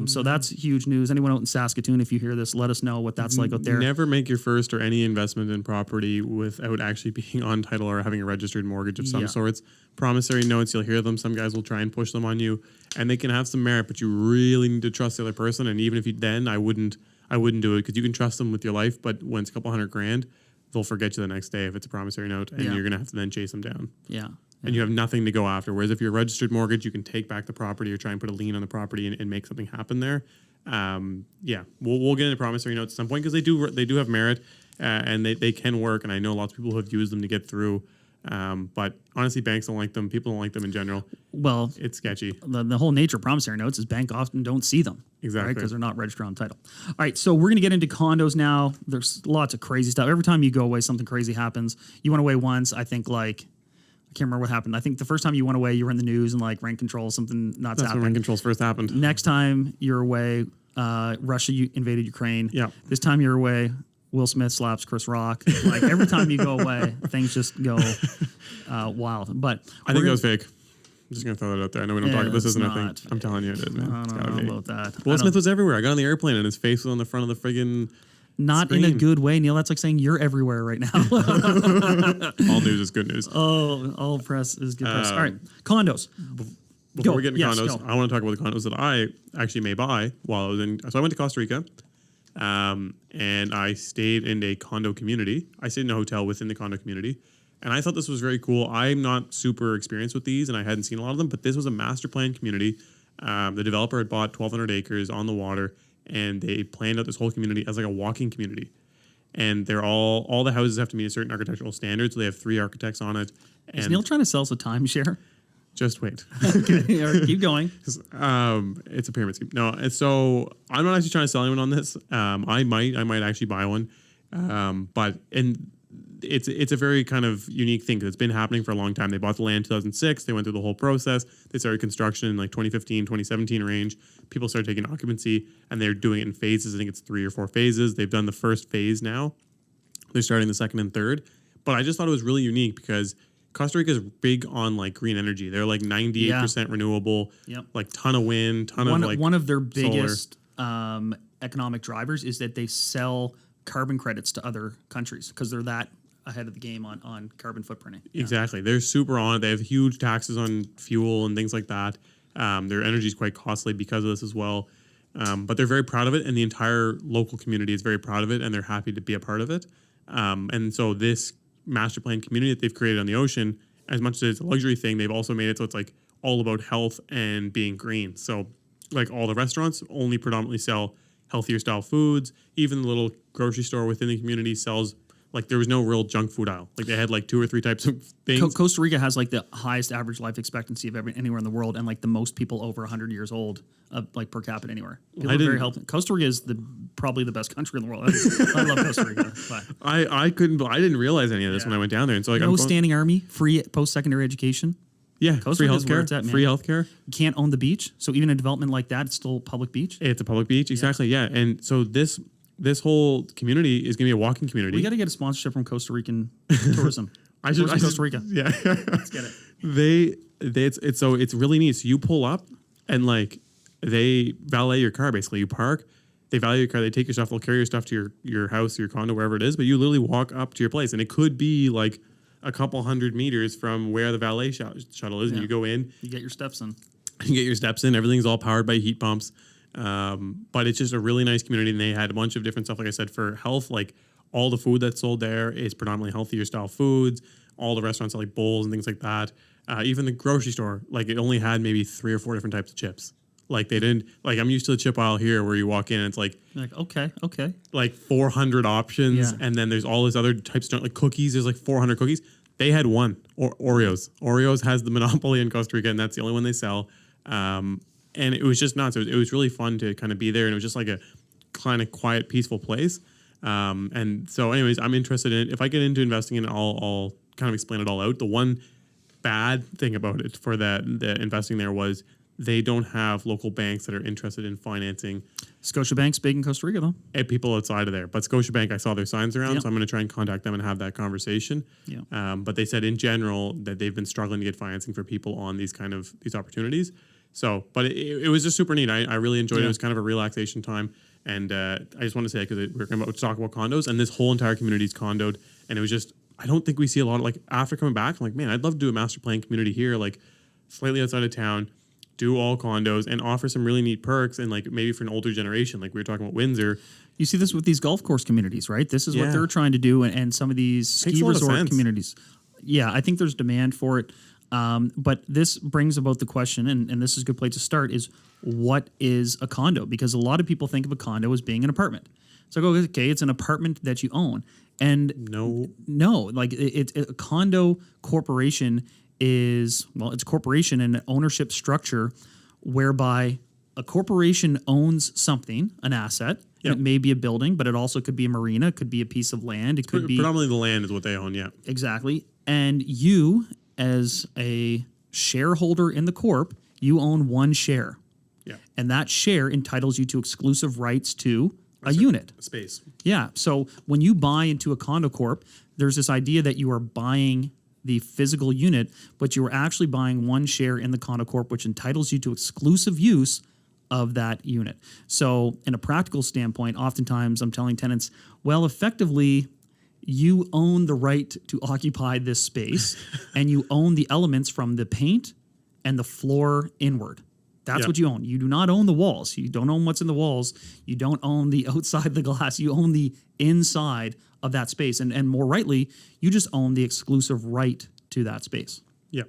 So that's huge news. Anyone out in Saskatoon, if you hear this, let us know what that's like out there. Never make your first or any investment in property without actually being on title or having a registered mortgage of some sorts. Promissory notes, you'll hear them. Some guys will try and push them on you, and they can have some merit, but you really need to trust the other person. And even if you I wouldn't do it because you can trust them with your life, but when it's a couple $100,000, they'll forget you the next day if it's a promissory note, and you're going to have to then chase them down. Yeah. And you have nothing to go after. Whereas if you're a registered mortgage, you can take back the property or try and put a lien on the property and make something happen there. We'll get into promissory notes at some point because they do have merit and they can work. And I know lots of people who have used them to get through. But honestly, banks don't like them. People don't like them in general. Well, it's sketchy. The whole nature of promissory notes is banks often don't see them. Exactly. Because they're not registered on title. All right, so we're going to get into condos now. There's lots of crazy stuff. Every time you go away, something crazy happens. You went away once, I think, I can't remember what happened. I think the first time you went away, you were in the news and like rent control, something nuts happened. That's when rent controls first happened. Next time you're away, Russia invaded Ukraine. Yeah. This time you're away, Will Smith slaps Chris Rock. Like every time you go away, things just go wild. But I think that was fake. I'm just gonna throw that out there. I know we don't talk about this. Isn't a thing. I'm telling you, it is, man. I don't know about that. Will Smith was everywhere. I got on the airplane and his face was on the front of the friggin' Not screen. in a good way, Neil. That's like saying you're everywhere right now. All news is good news. All press is good press. All right, condos. Before we get into condos, I want to talk about the condos that I actually may buy while I was in. So I went to Costa Rica, and I stayed in a condo community. I stayed in a hotel within the condo community, and I thought this was very cool. I'm not super experienced with these, and I hadn't seen a lot of them, but this was a master plan community. The developer had bought 1,200 acres on the water, and they planned out this whole community as like a walking community. And they're all the houses have to meet a certain architectural standard, so they have 3 architects on it. And Is Neil trying to sell us a timeshare? Just wait. Okay, all right, keep going. It's a pyramid scheme. No, and so I'm not actually trying to sell anyone on this. I might actually buy one. But it's a very kind of unique thing because it's been happening for a long time. They bought the land in 2006. They went through the whole process. They started construction in like 2015, 2017 range. People started taking occupancy, and they're doing it in phases. I think it's 3 or 4 phases. They've done the first phase now. They're starting the second and third. But I just thought it was really unique because Costa Rica is big on like green energy. They're like 98% renewable. Yep. Like ton of wind, one of their biggest economic drivers is that they sell carbon credits to other countries because they're that ahead of the game on carbon footprinting. Yeah. Exactly. They're super on it. They have huge taxes on fuel and things like that. Their energy is quite costly because of this as well. But they're very proud of it, and the entire local community is very proud of it, and they're happy to be a part of it. And so this master plan community that they've created on the ocean, as much as it's a luxury thing, they've also made it so it's like all about health and being green. So like all the restaurants only predominantly sell healthier style foods. Even the little grocery store within the community sells, like there was no real junk food aisle. Like they had like 2 or 3 types of things. Costa Rica has like the highest average life expectancy of anywhere in the world, and like the most people over 100 years old, like per capita anywhere. People are very healthy. Costa Rica is probably the best country in the world. I love Costa Rica. But. I didn't realize any of this when I went down there. And so like standing army, free post-secondary education. Yeah, Costa free Rica is where healthcare. it's at, man. Free healthcare. You can't own the beach, so even a development like that, it's still public beach. It's a public beach, exactly. Yeah, and so this whole community is going to be a walking community. We got to get a sponsorship from Costa Rican tourism. I should Costa Rica. Yeah, Let's get it. It's really neat. So you pull up and like they valet your car. Basically, you park. They value your car. They take your stuff. They'll carry your stuff to your house, your condo, wherever it is. But you literally walk up to your place, and it could be like a couple hundred meters from where the valet shuttle is, and you go in. You get your steps in. You get your steps in. Everything's all powered by heat pumps. But it's just a really nice community, and they had a bunch of different stuff. Like I said, for health, like all the food that's sold there is predominantly healthier style foods. All the restaurants are like bowls and things like that. Even the grocery store, like it only had maybe 3 or 4 different types of chips. Like they didn't, like I'm used to the chip aisle here where you walk in and it's like, You're like, okay. like 400 options. Yeah. And then there's all this other types of stuff, like cookies. There's like 400 cookies. They had one, Oreos. Oreos has the monopoly in Costa Rica, and that's the only one they sell. And it was just nuts. It was really fun to kind of be there, and it was just like a kind of quiet, peaceful place. And so anyways, I'm interested in it. If I get into investing in it, I'll kind of explain it all out. The one bad thing about it for the investing there was they don't have local banks that are interested in financing Scotiabank's big in Costa Rica, though. people outside of there. But Scotiabank, I saw their signs around, Yep. so I'm going to try and contact them and have that conversation. Yeah. But they said in general that they've been struggling to get financing for people on these opportunities. So, but it was just super neat. I really enjoyed it. It was kind of a relaxation time. And I just want to say, because we're going to talk about condos, and this whole entire community is condoed. And it was just, I don't think we see a lot of, like, after coming back, I'm like, man, I'd love to do a master plan community here, like slightly outside of town, do all condos, and offer some really neat perks. And like maybe for an older generation, like we were talking about Windsor. You see this with these golf course communities, right? This is what Yeah. they're trying to do, and some of these Makes ski a lot of resort sense. communities. Yeah, I think there's demand for it. But this brings about the question, and this is a good place to start, is what is a condo? Because a lot of people think of a condo as being an apartment. So, okay, it's an apartment that you own. And no, like a condo corporation is, well, it's a corporation and an ownership structure whereby a corporation owns something, an asset. Yep. It may be a building, but it also could be a marina, it could be a piece of land, it could be Predominantly the land is what they own, yeah. exactly. And you, as a shareholder in the corp, you own one share. Yeah. And that share entitles you to exclusive rights to a unit. Space. Yeah. So when you buy into a condo corp, there's this idea that you are buying the physical unit, but you are actually buying one share in the condo corp, which entitles you to exclusive use of that unit. So in a practical standpoint, oftentimes I'm telling tenants, well, effectively, you own the right to occupy this space and you own the elements from the paint and the floor inward. That's what you own. You do not own the walls. You don't own what's in the walls. You don't own the outside the glass. You own the inside of that space. And more rightly, you just own the exclusive right to that space. Yeah.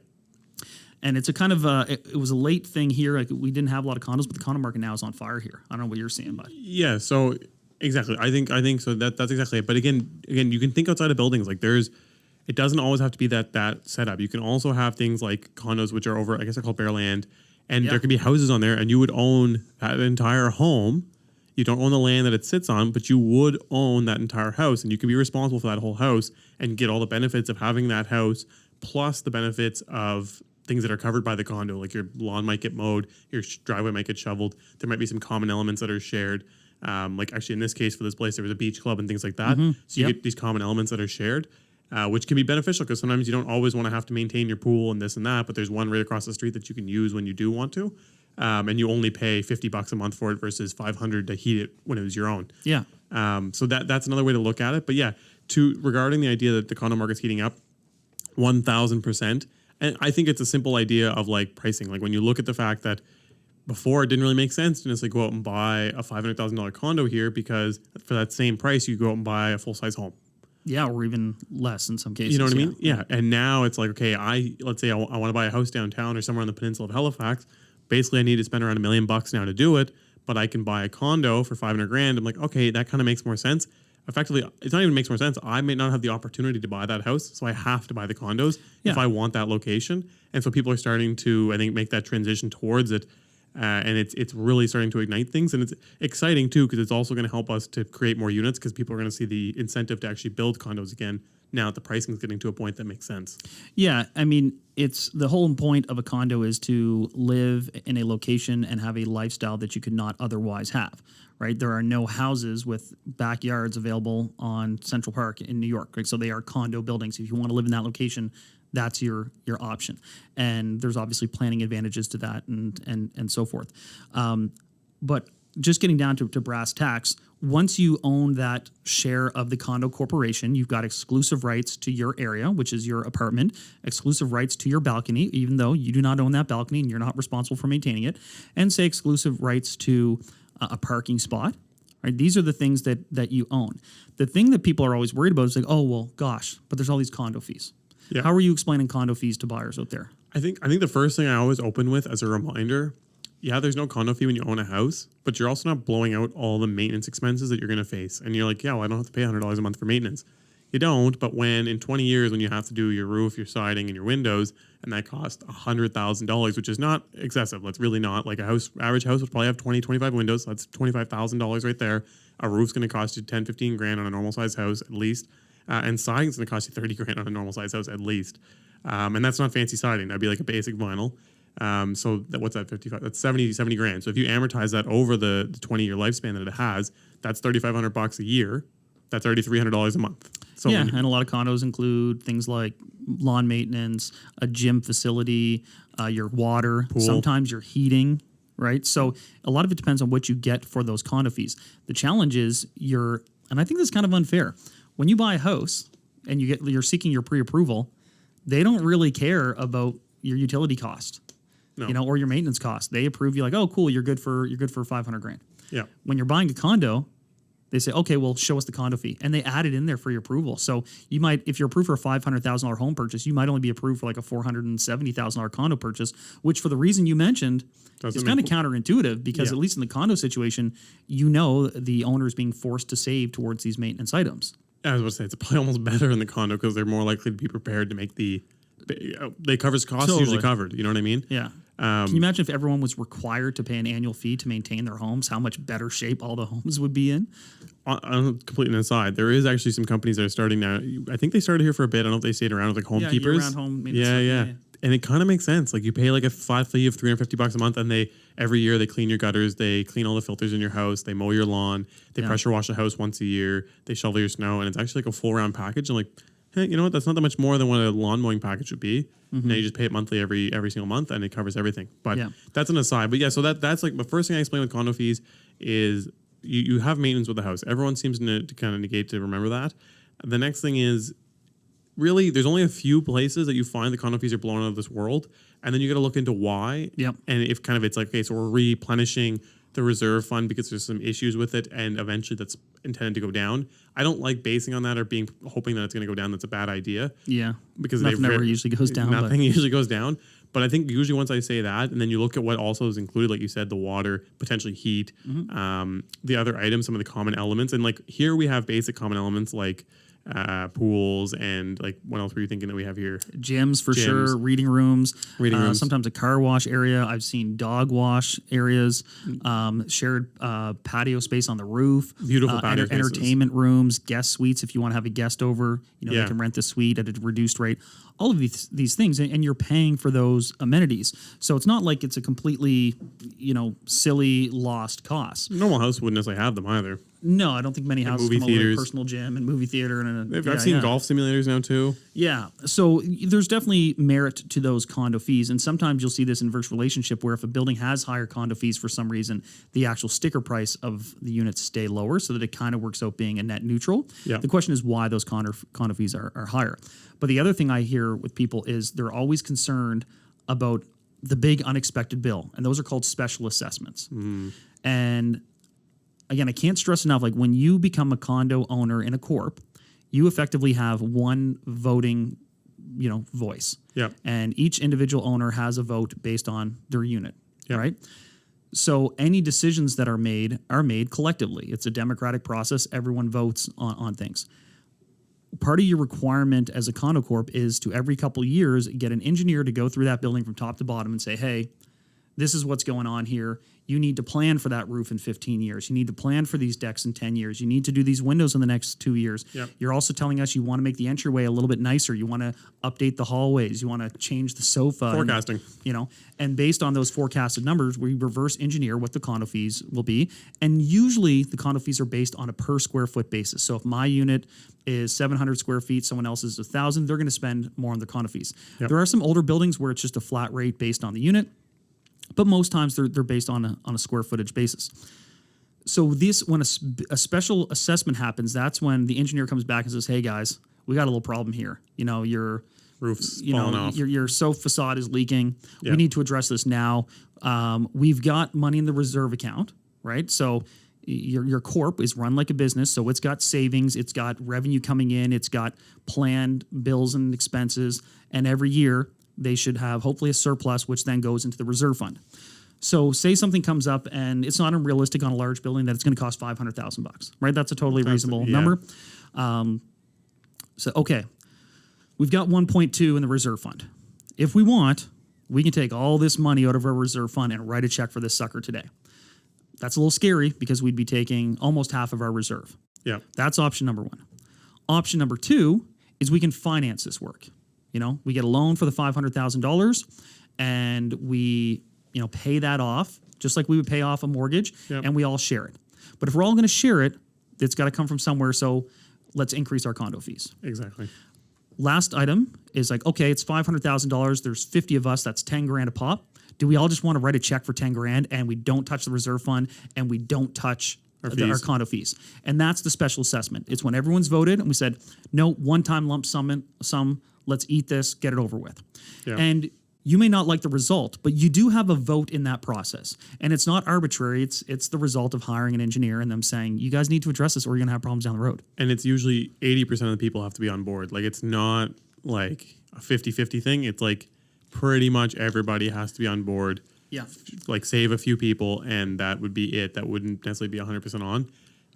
And it's a kind of, it was a late thing here. Like we didn't have a lot of condos, but the condo market now is on fire here. I don't know what you're seeing, but. Yeah, so exactly. I think so that's exactly it. But again, you can think outside of buildings. Like it doesn't always have to be that setup. You can also have things like condos, which are over, I guess they're called bare land. And there could be houses on there, and you would own that entire home. You don't own the land that it sits on, but you would own that entire house, and you can be responsible for that whole house and get all the benefits of having that house, plus the benefits of things that are covered by the condo, like your lawn might get mowed, your driveway might get shoveled. There might be some common elements that are shared. Like actually in this case for this place, there was a beach club and things like that. So you get these common elements that are shared. Which can be beneficial because sometimes you don't always want to have to maintain your pool and this and that, but there's one right across the street that you can use when you do want to, and you only pay $50 a month for it versus $500 to heat it when it was your own. Yeah. So that's another way to look at it. But yeah, regarding the idea that the condo market's heating up, 1,000%, and I think it's a simple idea of like pricing. Like when you look at the fact that before it didn't really make sense to necessarily go out and buy a $500,000 condo here because for that same price you go out and buy a full size home. Yeah, or even less in some cases. You know what I mean? Yeah. And now it's like, okay, let's say I want to buy a house downtown or somewhere on the peninsula of Halifax. Basically, I need to spend around $1 million now to do it, but I can buy a condo for $500,000. I'm like, okay, that kind of makes more sense. Effectively, it's not even makes more sense. I may not have the opportunity to buy that house, so I have to buy the condos if I want that location. And so people are starting to, I think, make that transition towards it. And it's really starting to ignite things, and it's exciting too because it's also going to help us to create more units because people are going to see the incentive to actually build condos again now that the pricing is getting to a point that makes sense. Yeah, I mean, it's the whole point of a condo is to live in a location and have a lifestyle that you could not otherwise have, right? There are no houses with backyards available on Central Park in New York, right? So they are condo buildings. If you want to live in that location, that's your option. And there's obviously planning advantages to that and so forth. But just getting down to brass tacks, once you own that share of the condo corporation, you've got exclusive rights to your area, which is your apartment, exclusive rights to your balcony, even though you do not own that balcony and you're not responsible for maintaining it, and say exclusive rights to a parking spot. Right? These are the things that you own. The thing that people are always worried about is like, oh, well, gosh, but there's all these condo fees. Yeah. How are you explaining condo fees to buyers out there? I think the first thing I always open with as a reminder, there's no condo fee when you own a house, but you're also not blowing out all the maintenance expenses that you're going to face. And you're like, I don't have to pay $100 a month for maintenance. You don't, but when in 20 years, when you have to do your roof, your siding, and your windows, and that costs $100,000, which is not excessive. That's really not. Like average house would probably have 20, 25 windows. So that's $25,000 right there. A roof's going to cost you 10, 15 grand on a normal size house at least. And siding's going to cost you 30 grand on a normal size house at least. And that's not fancy siding. That'd be like a basic vinyl. So what's that, 55? That's 70 grand. So if you amortize that over the 20-year lifespan that it has, that's $3,500 a year. That's already $300 a month. So yeah, and a lot of condos include things like lawn maintenance, a gym facility, your water, pool. Sometimes your heating, right? So a lot of it depends on what you get for those condo fees. The challenge is and I think this is kind of unfair. When you buy a house and you're seeking your pre-approval, they don't really care about your utility cost, or your maintenance cost. They approve you like, oh, cool, you're good for $500 grand. Yeah. When you're buying a condo, they say, okay, well, show us the condo fee, and they add it in there for your approval. So you might, if you're approved for a $500,000 home purchase, you might only be approved for like a $470,000 condo purchase, which for the reason you mentioned is kind of counterintuitive because at least in the condo situation, the owner is being forced to save towards these maintenance items. I was going to say, it's probably almost better in the condo because they're more likely to be prepared to make they covers costs usually covered. You know what I mean? Yeah. Can you imagine if everyone was required to pay an annual fee to maintain their homes, how much better shape all the homes would be in? On completely aside, there is actually some companies that are starting now. I think they started here for a bit. I don't know if they stayed around with like Home Keepers. Year-round home maintenance stuff. Yeah. And it kind of makes sense. Like you pay like a flat fee of $350 a month, and every year they clean your gutters, they clean all the filters in your house, they mow your lawn, they pressure wash the house once a year, they shovel your snow, and it's actually like a full round package. And like, hey, you know what? That's not that much more than what a lawn mowing package would be. Mm-hmm. Now you just pay it monthly every single month, and it covers everything. But that's an aside. But so that's like the first thing I explain with condo fees is you have maintenance with the house. Everyone seems to kind of negate to remember that. The next thing is really there's only a few places that you find the condo fees are blown out of this world, and then you got to look into why. Yep. And if kind of it's like, okay, so we're replenishing the reserve fund because there's some issues with it, and eventually that's intended to go down. I don't like basing on that or hoping that it's going to go down. That's a bad idea. Yeah, because nothing ever usually goes down. Nothing usually goes down. But I think usually once I say that, and then you look at what also is included, like you said, the water, potentially heat, the other items, some of the common elements, and like here we have basic common elements like pools and like what else were you thinking that we have here? Gyms for sure, reading rooms, sometimes a car wash area. I've seen dog wash areas, shared patio space on the roof, beautiful patio entertainment rooms, guest suites if you want to have a guest over, they can rent the suite at a reduced rate. All of these things, and you're paying for those amenities. So it's not like it's a completely, silly lost cost. Normal house wouldn't necessarily have them either. No, I don't think many houses come with a personal gym and movie theater. I've seen golf simulators now too. Yeah, so there's definitely merit to those condo fees, and sometimes you'll see this in inverse relationship where if a building has higher condo fees for some reason, the actual sticker price of the units stay lower, so that it kind of works out being a net neutral. Yeah. The question is why those condo fees are higher. But the other thing I hear with people is they're always concerned about the big unexpected bill, and those are called special assessments. And again, I can't stress enough, like when you become a condo owner in a corp, you effectively have one voting, voice. Yep. And each individual owner has a vote based on their unit, yep. right? So any decisions that are made collectively. It's a democratic process. Everyone votes on things. Part of your requirement as a condo corp is to every couple of years get an engineer to go through that building from top to bottom and say, hey, this is what's going on here. You need to plan for that roof in 15 years. You need to plan for these decks in 10 years. You need to do these windows in the next 2 years. Yep. You're also telling us you want to make the entryway a little bit nicer. You want to update the hallways. You want to change the sofa. Forecasting. And based on those forecasted numbers, we reverse engineer what the condo fees will be. And usually the condo fees are based on a per square foot basis. So if my unit is 700 square feet, someone else is 1,000, they're going to spend more on the condo fees. Yep. There are some older buildings where it's just a flat rate based on the unit. But most times they're based on a square footage basis. So when a special assessment happens, that's when the engineer comes back and says, "Hey guys, we got a little problem here. Your Roof's falling off. Your sofa facade is leaking. Yeah. We need to address this now. We've got money in the reserve account, right? So your corp is run like a business, so it's got savings, it's got revenue coming in, it's got planned bills and expenses, and every year they should have hopefully a surplus, which then goes into the reserve fund. So say something comes up and it's not unrealistic on a large building that it's going to cost $500,000, right? That's a totally reasonable number. Okay, we've got 1.2 in the reserve fund. If we want, we can take all this money out of our reserve fund and write a check for this sucker today. That's a little scary because we'd be taking almost half of our reserve. Yeah. That's option number one. Option number two is we can finance this work. We get a loan for the $500,000 and we, pay that off just like we would pay off a mortgage, and we all share it. But if we're all going to share it, it's got to come from somewhere. So let's increase our condo fees. Exactly. Last item is like, okay, it's $500,000. There's 50 of us. That's 10 grand a pop. Do we all just want to write a check for 10 grand and we don't touch the reserve fund and we don't touch our condo fees? And that's the special assessment. It's when everyone's voted and we said, no, one-time lump sum, let's eat this, get it over with. Yeah. And you may not like the result, but you do have a vote in that process. And it's not arbitrary. It's the result of hiring an engineer and them saying, you guys need to address this or you're going to have problems down the road. And it's usually 80% of the people have to be on board. Like, it's not like a 50-50 thing. It's like pretty much everybody has to be on board. Yeah. Like, save a few people, and that would be it. That wouldn't necessarily be 100% on.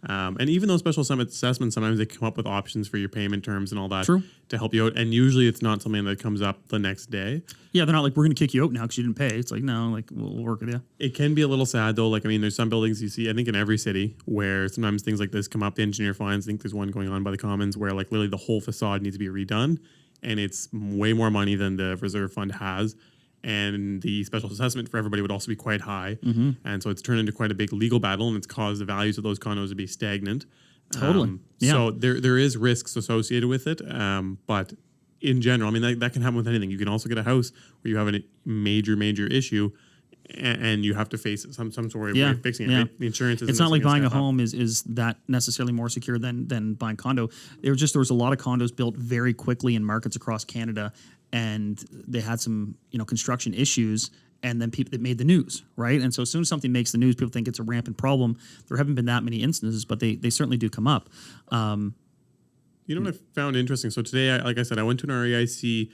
And even those special assessments, sometimes they come up with options for your payment terms and all that to help you out. And usually it's not something that comes up the next day. Yeah, they're not like, we're going to kick you out now because you didn't pay. It's like, no, like we'll work with you. It can be a little sad though. Like, I mean, there's some buildings you see, I think in every city, where sometimes things like this come up. The engineer finds, I think there's one going on by the Commons where like literally the whole facade needs to be redone. And it's way more money than the reserve fund has. And the special assessment for everybody would also be quite high. Mm-hmm. And so it's turned into quite a big legal battle, and it's caused the values of those condos to be stagnant. Totally. So there is risks associated with it. But in general, I mean, that can happen with anything. You can also get a house where you have a major issue and you have to face some sort of way of fixing it. Yeah. Right? The insurance isn't It's not like necessarily buying a gonna home is that necessarily more secure than buying condo. There was a lot of condos built very quickly in markets across Canada, and they had some construction issues, and then people that made the news, right? And so as soon as something makes the news, people think it's a rampant problem. There haven't been that many instances, but they certainly do come up. You know what I found interesting? So today, like I said, I went to an REIC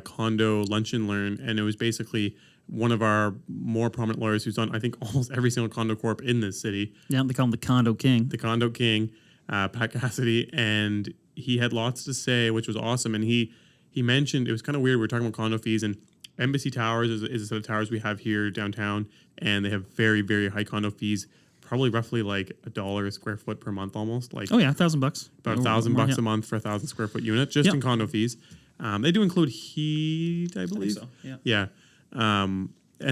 condo lunch and learn, and it was basically one of our more prominent lawyers who's on, I think, almost every single condo corp in this city. Yeah, they call him the Condo King. The Condo King, Pat Cassidy, and he had lots to say, which was awesome. And he mentioned, it was kind of weird, we were talking about condo fees, and Embassy Towers is a set of towers we have here downtown, and they have very, very high condo fees, probably roughly like $1 a square foot per month almost. Like, oh yeah, $1,000. About $1,000 a month for a 1,000 square foot unit, just in condo fees. They do include heat, I believe. I think so, yeah. And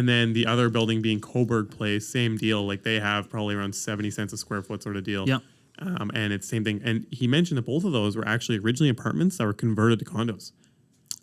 then the other building being Coburg Place, same deal. Like, they have probably around 70 cents a square foot sort of deal. Yeah. And it's the same thing. And he mentioned that both of those were actually originally apartments that were converted to condos.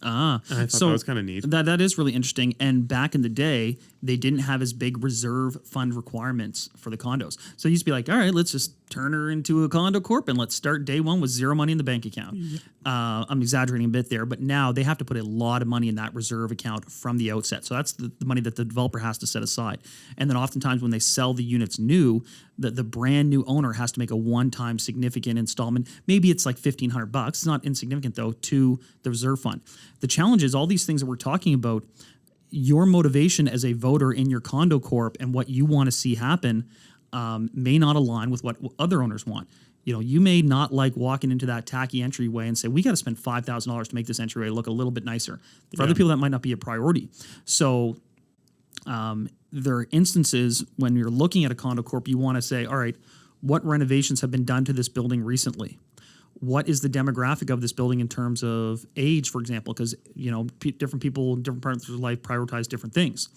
And I thought that was kind of neat. That is really interesting. And back in the day, they didn't have as big reserve fund requirements for the condos. So it used to be like, all right, let's just turn her into a condo corp and let's start day one with zero money in the bank account. Yeah. I'm exaggerating a bit there, but now they have to put a lot of money in that reserve account from the outset. So that's the money that the developer has to set aside. And then oftentimes when they sell the units new, the brand new owner has to make a one-time significant installment. Maybe it's like $1,500. It's not insignificant though, to the reserve fund. The challenge is all these things that we're talking about, your motivation as a voter in your condo corp and what you want to see happen may not align with what other owners want. You may not like walking into that tacky entryway and say, we got to spend $5,000 to make this entryway look a little bit nicer. For other people, that might not be a priority. So there are instances when you're looking at a condo corp, you want to say, all right, what renovations have been done to this building recently? What is the demographic of this building in terms of age, for example? Because, different people in different parts of their life prioritize different things.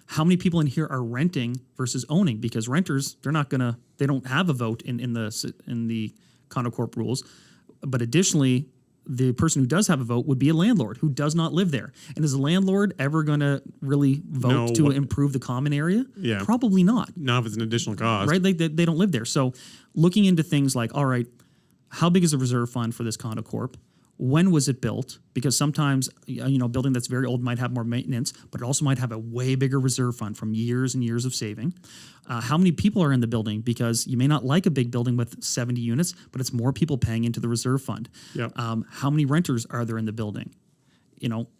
How many people in here are renting versus owning? Because renters, they don't have a vote in the condo corp rules. But additionally, the person who does have a vote would be a landlord who does not live there. And is a landlord ever going to really vote to improve the common area? Yeah. Probably not. Not if it's an additional cost. Right? They don't live there. So looking into things like, all right, how big is the reserve fund for this condo corp? When was it built? Because sometimes, a building that's very old might have more maintenance, but it also might have a way bigger reserve fund from years and years of saving. How many people are in the building? Because you may not like a big building with 70 units, but it's more people paying into the reserve fund. Yep. How many renters are there in the building?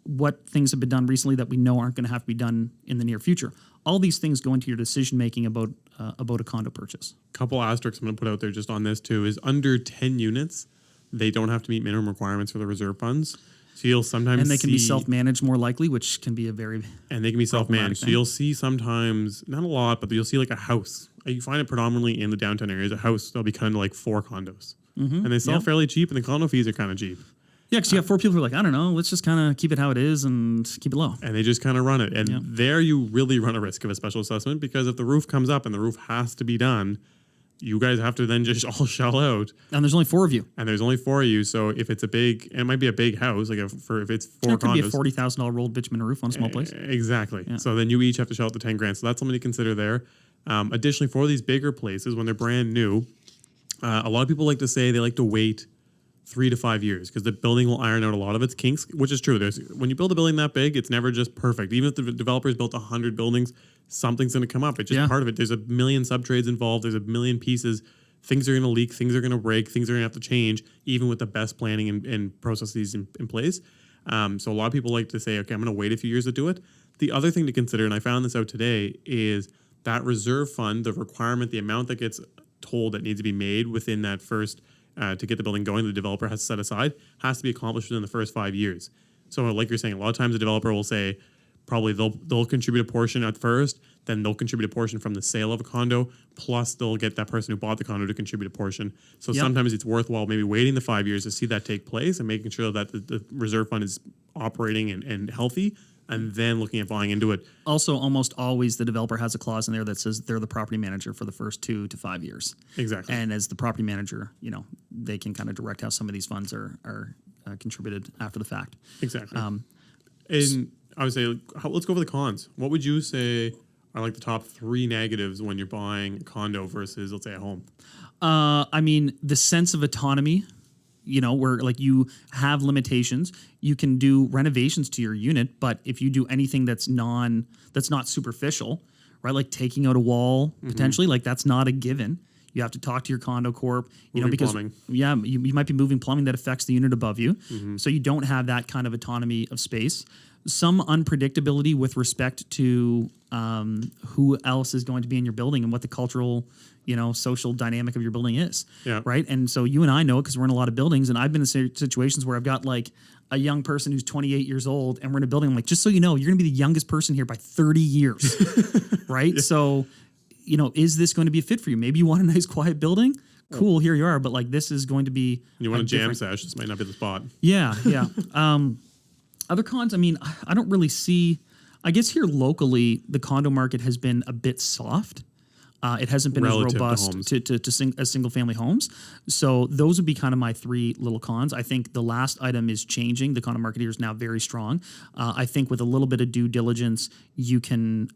What things have been done recently that we know aren't going to have to be done in the near future? All these things go into your decision making about a condo purchase. Couple asterisks I'm going to put out there just on this too is under 10 units, they don't have to meet minimum requirements for the reserve funds. So you'll sometimes and they can be self-managed more likely, which can be a very and they can be self-managed. So you'll see sometimes, not a lot, but you'll see like a house. You find it predominantly in the downtown areas. A house, there'll be kind of like 4 condos, and they sell fairly cheap, and the condo fees are kind of cheap. Yeah, because you have 4 people who are like, I don't know, let's just kind of keep it how it is and keep it low. And they just kind of run it. And there you really run a risk of a special assessment because if the roof comes up and the roof has to be done, you guys have to then just all shell out. And there's only 4 of you. And there's only 4 of you. So if it's it might be a big house, like if it's 4 condos. It could be a $40,000 rolled bitumen roof on a small place. Exactly. Yeah. So then you each have to shell out the 10 grand. So that's something to consider there. Additionally, for these bigger places, when they're brand new, a lot of people like to say they like to wait 3 to 5 years because the building will iron out a lot of its kinks, which is true. When you build a building that big, it's never just perfect. Even if the developer's built 100 buildings, something's going to come up. It's just part of it. There's a million subtrades involved. There's a million pieces. Things are going to leak. Things are going to break. Things are going to have to change, even with the best planning and processes in place. So a lot of people like to say, okay, I'm going to wait a few years to do it. The other thing to consider, and I found this out today, is that reserve fund, the requirement, the amount that gets told that needs to be made within that first to get the building going, the developer has to set aside, has to be accomplished within the first 5 years. So like you're saying, a lot of times the developer will say, probably they'll contribute a portion at first, then they'll contribute a portion from the sale of a condo, plus they'll get that person who bought the condo to contribute a portion. So sometimes it's worthwhile maybe waiting the 5 years to see that take place and making sure that the reserve fund is operating and healthy, and then looking at buying into it. Also, almost always the developer has a clause in there that says they're the property manager for the first 2 to 5 years. Exactly. And as the property manager, they can kind of direct how some of these funds are contributed after the fact. Exactly. And I would say, let's go over the cons. What would you say are like the top 3 negatives when you're buying a condo versus, let's say, a home? I mean, the sense of autonomy, where like you have limitations. You can do renovations to your unit, but if you do anything that's not superficial, right? Like taking out a wall potentially, like that's not a given. You have to talk to your condo corp, because plumbing. You might be moving plumbing that affects the unit above you. So you don't have that kind of autonomy of space. Some unpredictability with respect to who else is going to be in your building and what the cultural, social dynamic of your building is. Yeah. Right. And so you and I know, because we're in a lot of buildings, and I've been in situations where I've got like a young person who's 28 years old and we're in a building. I'm like, just so you know, you're going to be the youngest person here by 30 years. Right. Yeah. So, is this going to be a fit for you? Maybe you want a nice quiet building. Cool. Here you are. But like, this is going to be, you want a jam sesh. This might not be the spot. Yeah. Yeah. Other cons, I mean, I don't really see. I guess here locally, the condo market has been a bit soft. It hasn't been Relative as robust to single-family homes. So those would be kind of my 3 little cons. I think the last item is changing. The condo market here is now very strong. I think with a little bit of due diligence, you can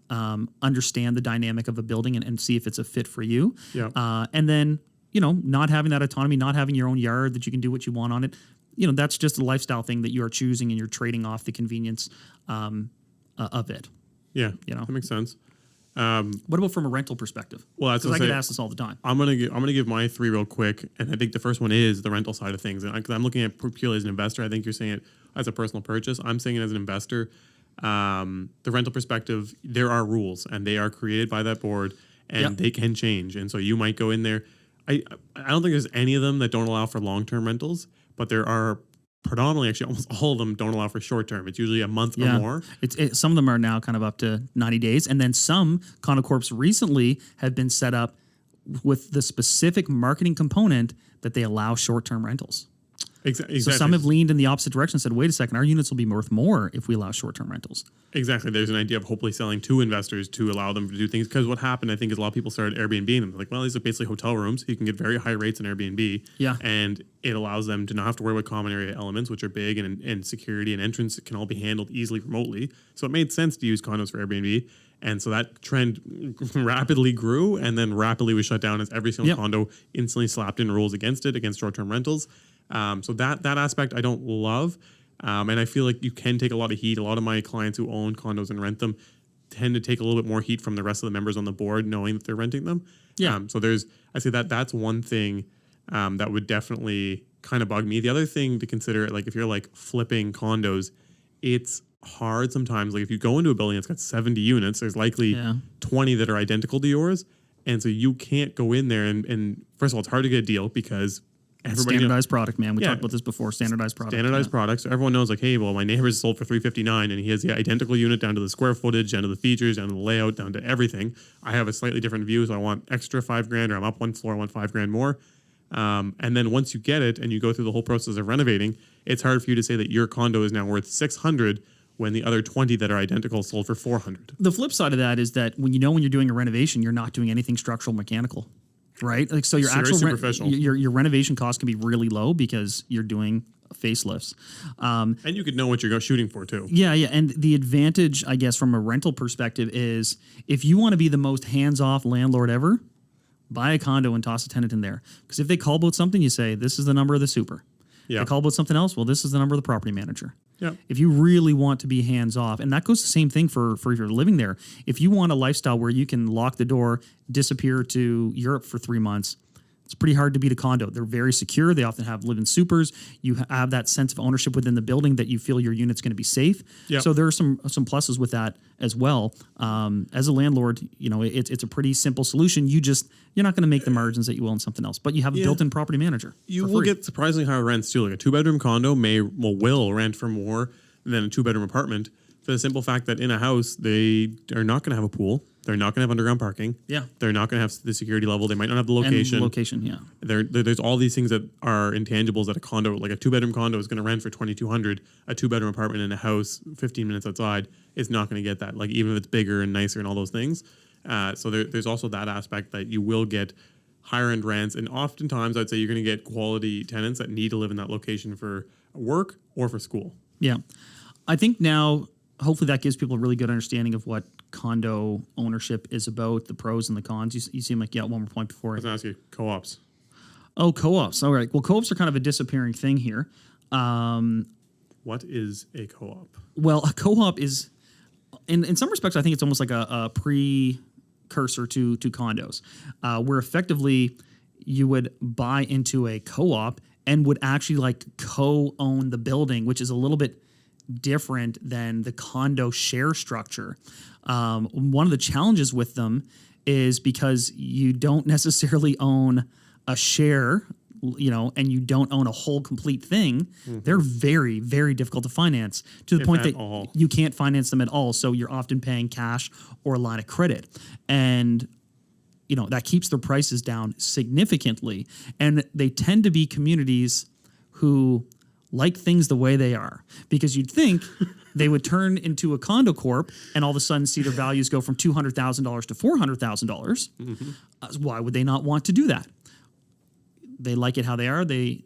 understand the dynamic of a building and see if it's a fit for you. Yeah. And then, not having that autonomy, not having your own yard that you can do what you want on it. That's just a lifestyle thing that you are choosing, and you're trading off the convenience of it. Yeah, that makes sense. What about from a rental perspective? Well, because I get asked this all the time. I'm gonna give my 3 real quick, and I think the first one is the rental side of things. Because I'm looking at it purely as an investor. I think you're saying it as a personal purchase. I'm saying it as an investor. The rental perspective, there are rules, and they are created by that board, and they can change. And so you might go in there. I don't think there's any of them that don't allow for long-term rentals, but there are predominantly, actually, almost all of them don't allow for short term. It's usually a month or more. Some of them are now kind of up to 90 days. And then some condo corps recently have been set up with the specific marketing component that they allow short-term rentals. Exactly. So some have leaned in the opposite direction and said, wait a second, our units will be worth more if we allow short-term rentals. Exactly. There's an idea of hopefully selling to investors to allow them to do things. Because what happened, I think, is a lot of people started Airbnb and they're like, well, these are basically hotel rooms. You can get very high rates in Airbnb. Yeah. And it allows them to not have to worry about common area elements, which are big, and security and entrance can all be handled easily remotely. So it made sense to use condos for Airbnb. And so that trend rapidly grew and then rapidly was shut down as every single condo instantly slapped in rules against short-term rentals. So that aspect I don't love. And I feel like you can take a lot of heat. A lot of my clients who own condos and rent them tend to take a little bit more heat from the rest of the members on the board knowing that they're renting them. Yeah. So I say that's one thing that would definitely kind of bug me. The other thing to consider, like if you're like flipping condos, it's hard sometimes. Like if you go into a building that's got 70 units, there's likely 20 that are identical to yours. And so you can't go in there and first of all, it's hard to get a deal because everybody standardized product, man. We talked about this before. Standardized product. So everyone knows, like, hey, well, my neighbor's sold for $359, and he has the identical unit down to the square footage, down to the features, down to the layout, down to everything. I have a slightly different view, so I want extra $5,000, or I'm up one floor, I want $5,000 more. And then once you get it and you go through the whole process of renovating, it's hard for you to say that your condo is now worth $600 when the other 20 that are identical sold for $400. The flip side of that is that when you're doing a renovation, you're not doing anything structural, mechanical. Right, like so, your actual your renovation cost can be really low because you're doing facelifts, and you could know what you're shooting for too. Yeah. And the advantage, I guess, from a rental perspective is if you want to be the most hands-off landlord ever, buy a condo and toss a tenant in there. Because if they call about something, you say this is the number of the super. Yeah. They call about something else. Well, this is the number of the property manager. Yeah. If you really want to be hands off, and that goes the same thing for if you're living there. If you want a lifestyle where you can lock the door, disappear to Europe for 3 months, it's pretty hard to beat a condo. They're very secure. They often have live-in supers. You have that sense of ownership within the building that you feel your unit's going to be safe. Yep. So there are some pluses with that as well. As a landlord, it's a pretty simple solution. You're not going to make the margins that you will in something else, but you have a built-in property manager. You will get surprisingly high rents too. Like a 2-bedroom condo will rent for more than a 2-bedroom apartment for the simple fact that in a house they are not going to have a pool. They're not going to have underground parking. Yeah. They're not going to have the security level. They might not have the location. There's all these things that are intangibles that a condo, like a 2-bedroom condo, is going to rent for $2,200. A 2-bedroom apartment in a house 15 minutes outside is not going to get that. Like even if it's bigger and nicer and all those things. So there's also that aspect that you will get higher end rents, and oftentimes I'd say you're going to get quality tenants that need to live in that location for work or for school. Yeah, I think now hopefully that gives people a really good understanding of what condo ownership is about, the pros and the cons. You seem like one more point before. I was going to ask you co-ops. Oh, co-ops. All right. Well, co-ops are kind of a disappearing thing here. What is a co-op? Well, a co-op is, in some respects, I think it's almost like a precursor to condos, where effectively you would buy into a co-op and would actually like co-own the building, which is a little bit different than the condo share structure. One of the challenges with them is because you don't necessarily own a share, and you don't own a whole complete thing. Mm-hmm. They're very, very difficult to finance to the point that you can't finance them at all. So you're often paying cash or a line of credit. And that keeps their prices down significantly. And they tend to be communities who like things the way they are, because you'd think they would turn into a condo corp and all of a sudden see their values go from $200,000 to $400,000. Mm-hmm. Why would they not want to do that? They like it how they are. They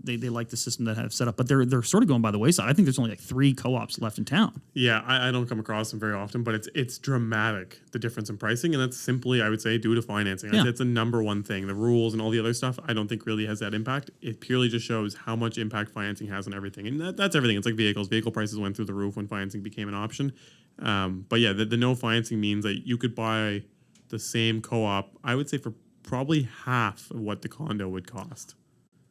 like the system that have set up, but they're sort of going by the wayside. I think there's only like 3 co-ops left in town. Yeah, I don't come across them very often, but it's dramatic, the difference in pricing, and that's simply, I would say, due to financing. Yeah. It's the number one thing. The rules and all the other stuff, I don't think really has that impact. It purely just shows how much impact financing has on everything, and that's everything. It's like vehicles. Vehicle prices went through the roof when financing became an option. But yeah, the no financing means that you could buy the same co-op, I would say, for probably half of what the condo would cost.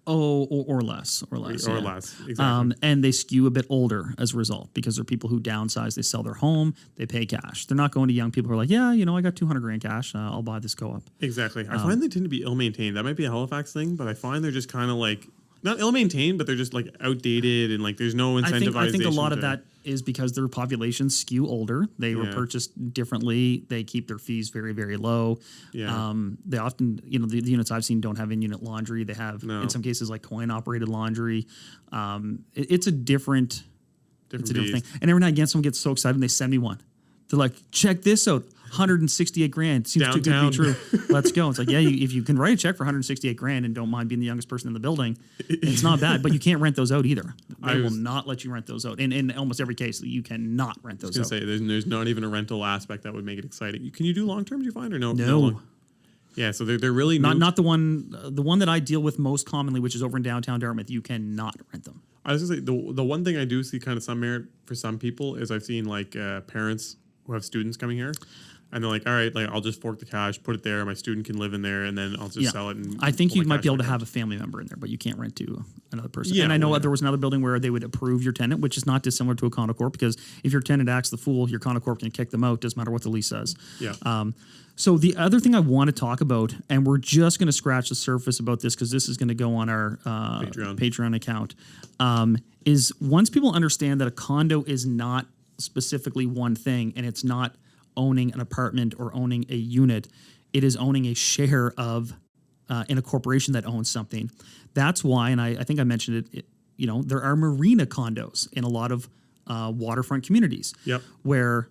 Oh, or less. Exactly. And they skew a bit older as a result, because they're people who downsize, they sell their home, they pay cash. They're not going to young people who are like, I got $200,000 cash, I'll buy this co-op. Exactly. I find they tend to be ill-maintained. That might be a Halifax thing, but I find they're just kind of like not ill maintained, but they're just like outdated and like there's no incentivization. I think a lot of that is because their populations skew older. They were purchased differently. They keep their fees very, very low. Yeah. They often, the units I've seen don't have in-unit laundry. They have, in some cases, like coin-operated laundry. It's a different thing. And every now and again, someone gets so excited and they send me one. They're like, check this out. 168 grand. Seems Downtown. too good to be true. Let's go. It's like, yeah, if you can write a check for 168 grand and don't mind being the youngest person in the building, it's not bad. But you can't rent those out either. They will not let you rent those out. In almost every case, you cannot rent those out. I was going to say, there's not even a rental aspect that would make it exciting. Can you do long term? Do you find or no? No. Yeah, so they're really not the one that I deal with most commonly, which is over in downtown Dartmouth. You cannot rent them. I was going to say the one thing I do see kind of some merit for some people is I've seen like parents who have students coming here. And they're like, all right, like I'll just fork the cash, put it there. My student can live in there, and then I'll just sell it. And I think you might be able to have a family member in there, but you can't rent to another person. Yeah, and I know there was another building where they would approve your tenant, which is not dissimilar to a condo corp, because if your tenant acts the fool, your condo corp can kick them out. Doesn't matter what the lease says. Yeah. So the other thing I want to talk about, and we're just going to scratch the surface about this because this is going to go on our Patreon account, is once people understand that a condo is not specifically one thing, and it's not owning an apartment or owning a unit, it is owning a share of in a corporation that owns something. That's why, and I think I mentioned it, there are marina condos in a lot of waterfront communities. Yep. Where,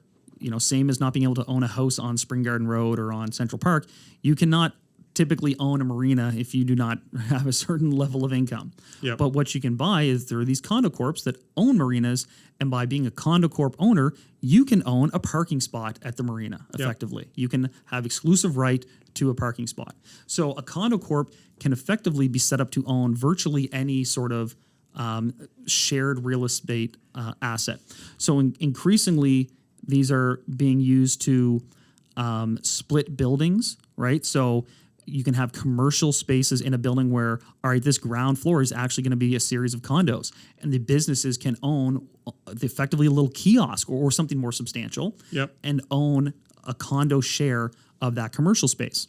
same as not being able to own a house on Spring Garden Road or on Central Park, you cannot typically own a marina if you do not have a certain level of income. Yep. But what you can buy is there are these condo corps that own marinas, and by being a condo corp owner, you can own a parking spot at the marina effectively. Yep. You can have exclusive right to a parking spot. So a condo corp can effectively be set up to own virtually any sort of shared real estate asset. So increasingly, these are being used to split buildings, right? So you can have commercial spaces in a building where, all right, this ground floor is actually going to be a series of condos, and the businesses can own effectively a little kiosk or something more substantial, and own a condo share of that commercial space.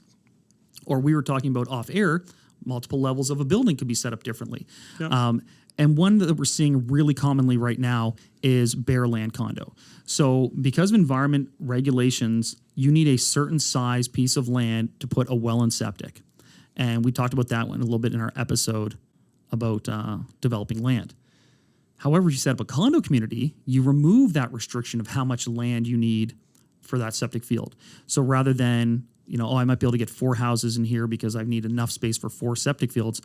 Or we were talking about off air, multiple levels of a building could be set up differently. Yep. And one that we're seeing really commonly right now is bare land condo. So because of environment regulations, you need a certain size piece of land to put a well and septic. And we talked about that one a little bit in our episode about developing land. However, if you set up a condo community, you remove that restriction of how much land you need for that septic field. So rather than, I might be able to get 4 houses in here because I need enough space for 4 septic fields.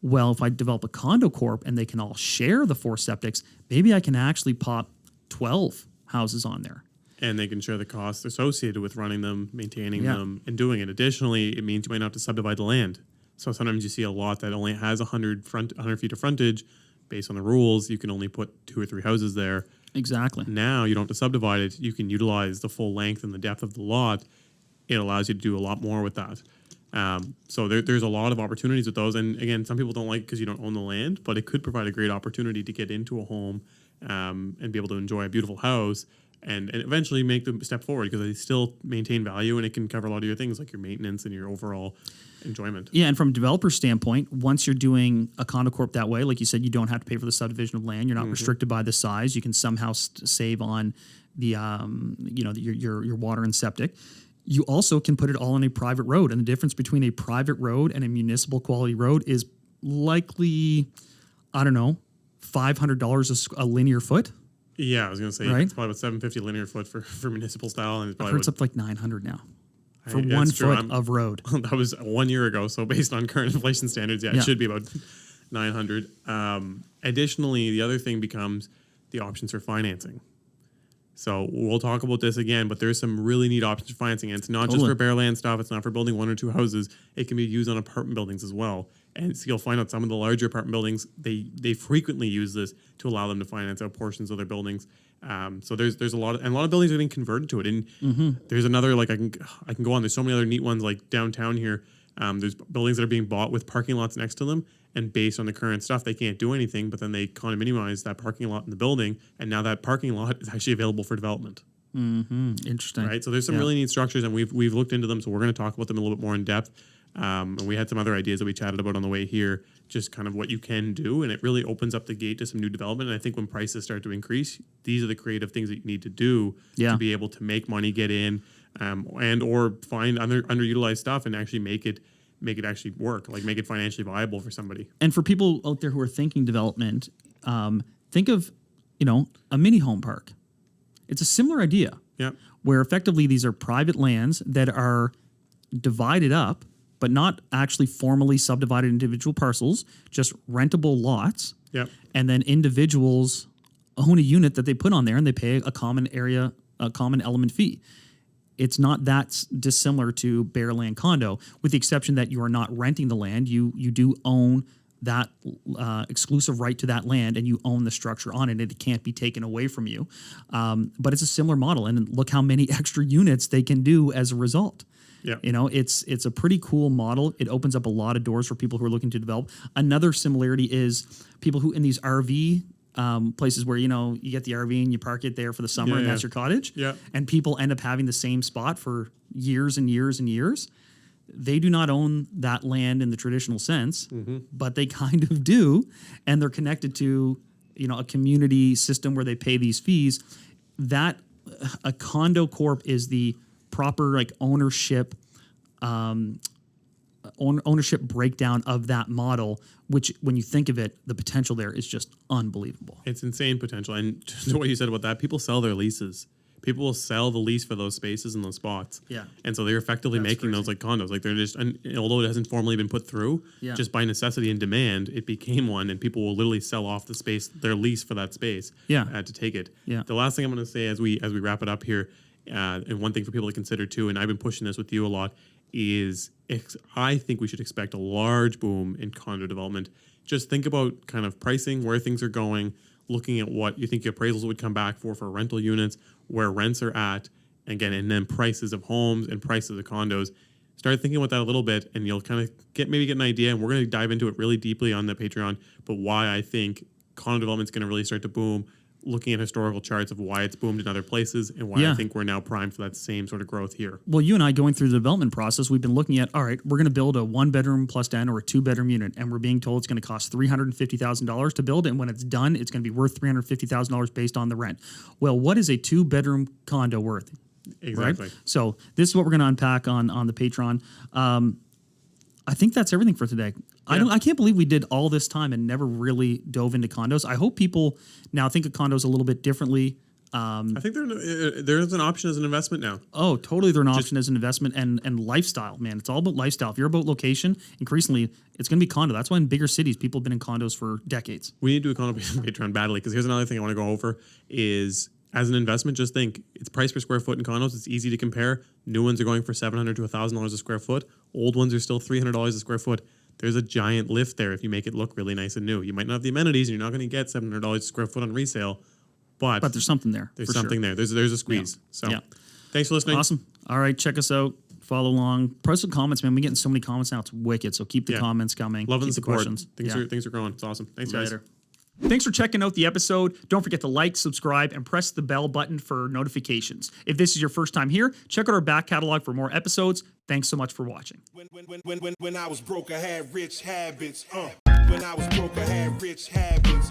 Well, if I develop a condo corp and they can all share the 4 septics, maybe I can actually pop 12 houses on there. And they can share the costs associated with running them, maintaining them, and doing it. Additionally, it means you might not have to subdivide the land. So sometimes you see a lot that only has 100 feet of frontage. Based on the rules, you can only put 2 or 3 houses there. Exactly. Now you don't have to subdivide it. You can utilize the full length and the depth of the lot. It allows you to do a lot more with that. So there's a lot of opportunities with those. And again, some people don't like it because you don't own the land, but it could provide a great opportunity to get into a home and be able to enjoy a beautiful house and eventually make the step forward because they still maintain value and it can cover a lot of your things like your maintenance and your overall enjoyment. Yeah, and from a developer standpoint, once you're doing a condo corp that way, like you said, you don't have to pay for the subdivision of land. You're not restricted by the size. You can somehow save on the your water and septic. You also can put it all on a private road, and the difference between a private road and a municipal quality road is likely, $500 a linear foot. Yeah, I was going to say it's probably about $750 linear foot for municipal style, and it's probably it's up to like $900 now for 1 foot of road. That was 1 year ago, so based on current inflation standards, it should be about $900. Additionally, the other thing becomes the options for financing. So we'll talk about this again, but there's some really neat options for financing. And it's not just for bare land stuff. It's not for building 1 or 2 houses. It can be used on apartment buildings as well. And so you'll find out some of the larger apartment buildings, they frequently use this to allow them to finance out portions of their buildings. So there's a lot of buildings are getting converted to it. And there's another, like I can go on. There's so many other neat ones like downtown here. There's buildings that are being bought with parking lots next to them. And based on the current stuff, they can't do anything, but then they condominiumize that parking lot in the building, and now that parking lot is actually available for development. Interesting. Right? So there's some really neat structures, and we've looked into them, so we're going to talk about them a little bit more in depth. And we had some other ideas that we chatted about on the way here, just kind of what you can do. And it really opens up the gate to some new development. And I think when prices start to increase, these are the creative things that you need to do to be able to make money, get in, and or find underutilized stuff and actually make it actually work, like make it financially viable for somebody. And for people out there who are thinking development, think of, a mini home park. It's a similar idea. Yeah. Where effectively these are private lands that are divided up, but not actually formally subdivided into individual parcels, just rentable lots. Yep. And then individuals own a unit that they put on there and they pay a common element fee. It's not that dissimilar to bare land condo, with the exception that you are not renting the land. You do own that exclusive right to that land, and you own the structure on it, and it can't be taken away from you. But it's a similar model, and look how many extra units they can do as a result. Yeah. It's a pretty cool model. It opens up a lot of doors for people who are looking to develop. Another similarity is people who in these RV places where, you get the RV and you park it there for the summer and that's your cottage. Yeah. And people end up having the same spot for years and years and years. They do not own that land in the traditional sense, but they kind of do. And they're connected to, a community system where they pay these fees. That a condo corp is the proper ownership breakdown of that model, which when you think of it, the potential there is just unbelievable. It's insane potential. And just what you said about that, people sell their leases. People will sell the lease for those spaces and those spots. Yeah. And so they're effectively making those like condos. Like they're just, and although it hasn't formally been put through, just by necessity and demand, it became one, and people will literally sell off the space, their lease for that space to take it. Yeah. The last thing I'm going to say as we wrap it up here, and one thing for people to consider too, and I've been pushing this with you a lot, is I think we should expect a large boom in condo development. Just think about kind of pricing, where things are going, looking at what you think your appraisals would come back for rental units, where rents are at, and then prices of homes and prices of condos. Start thinking about that a little bit, and you'll kind of get an idea. And we're going to dive into it really deeply on the Patreon, but why I think condo development is going to really start to boom, looking at historical charts of why it's boomed in other places and why I think we're now primed for that same sort of growth here. Well, you and I going through the development process, we've been looking at, all right, we're going to build a 1-bedroom plus den or a 2-bedroom unit, and we're being told it's going to cost $350,000 to build it, and when it's done, it's going to be worth $350,000 based on the rent. Well, what is a 2-bedroom condo worth? Exactly. Right? So this is what we're going to unpack on the Patreon. I think that's everything for today. Yeah. I can't believe we did all this time and never really dove into condos. I hope people now think of condos a little bit differently. I think there's an option as an investment now. Oh, totally. They're an option as an investment and lifestyle, man. It's all about lifestyle. If you're about location, increasingly, it's going to be condo. That's why in bigger cities, people have been in condos for decades. We need to do a condo Patreon badly, because here's another thing I want to go over is, as an investment, just think it's price per square foot in condos. It's easy to compare. New ones are going for $700 to $1,000 a square foot. Old ones are still $300 a square foot. There's a giant lift there if you make it look really nice and new. You might not have the amenities, and you're not going to get $700 a square foot on resale, but there's something there. There's something there. There's a squeeze. So thanks for listening. Awesome. All right, check us out. Follow along. Press some comments, man. We're getting so many comments now. It's wicked. So keep the comments coming. Loving keep the support. Questions. Things are growing. It's awesome. Thanks, guys. Thanks for checking out the episode. Don't forget to like, subscribe, and press the bell button for notifications. If this is your first time here, check out our back catalog for more episodes. Thanks so much for watching. When I was broke, I had rich habits. When I was broke, I had rich habits.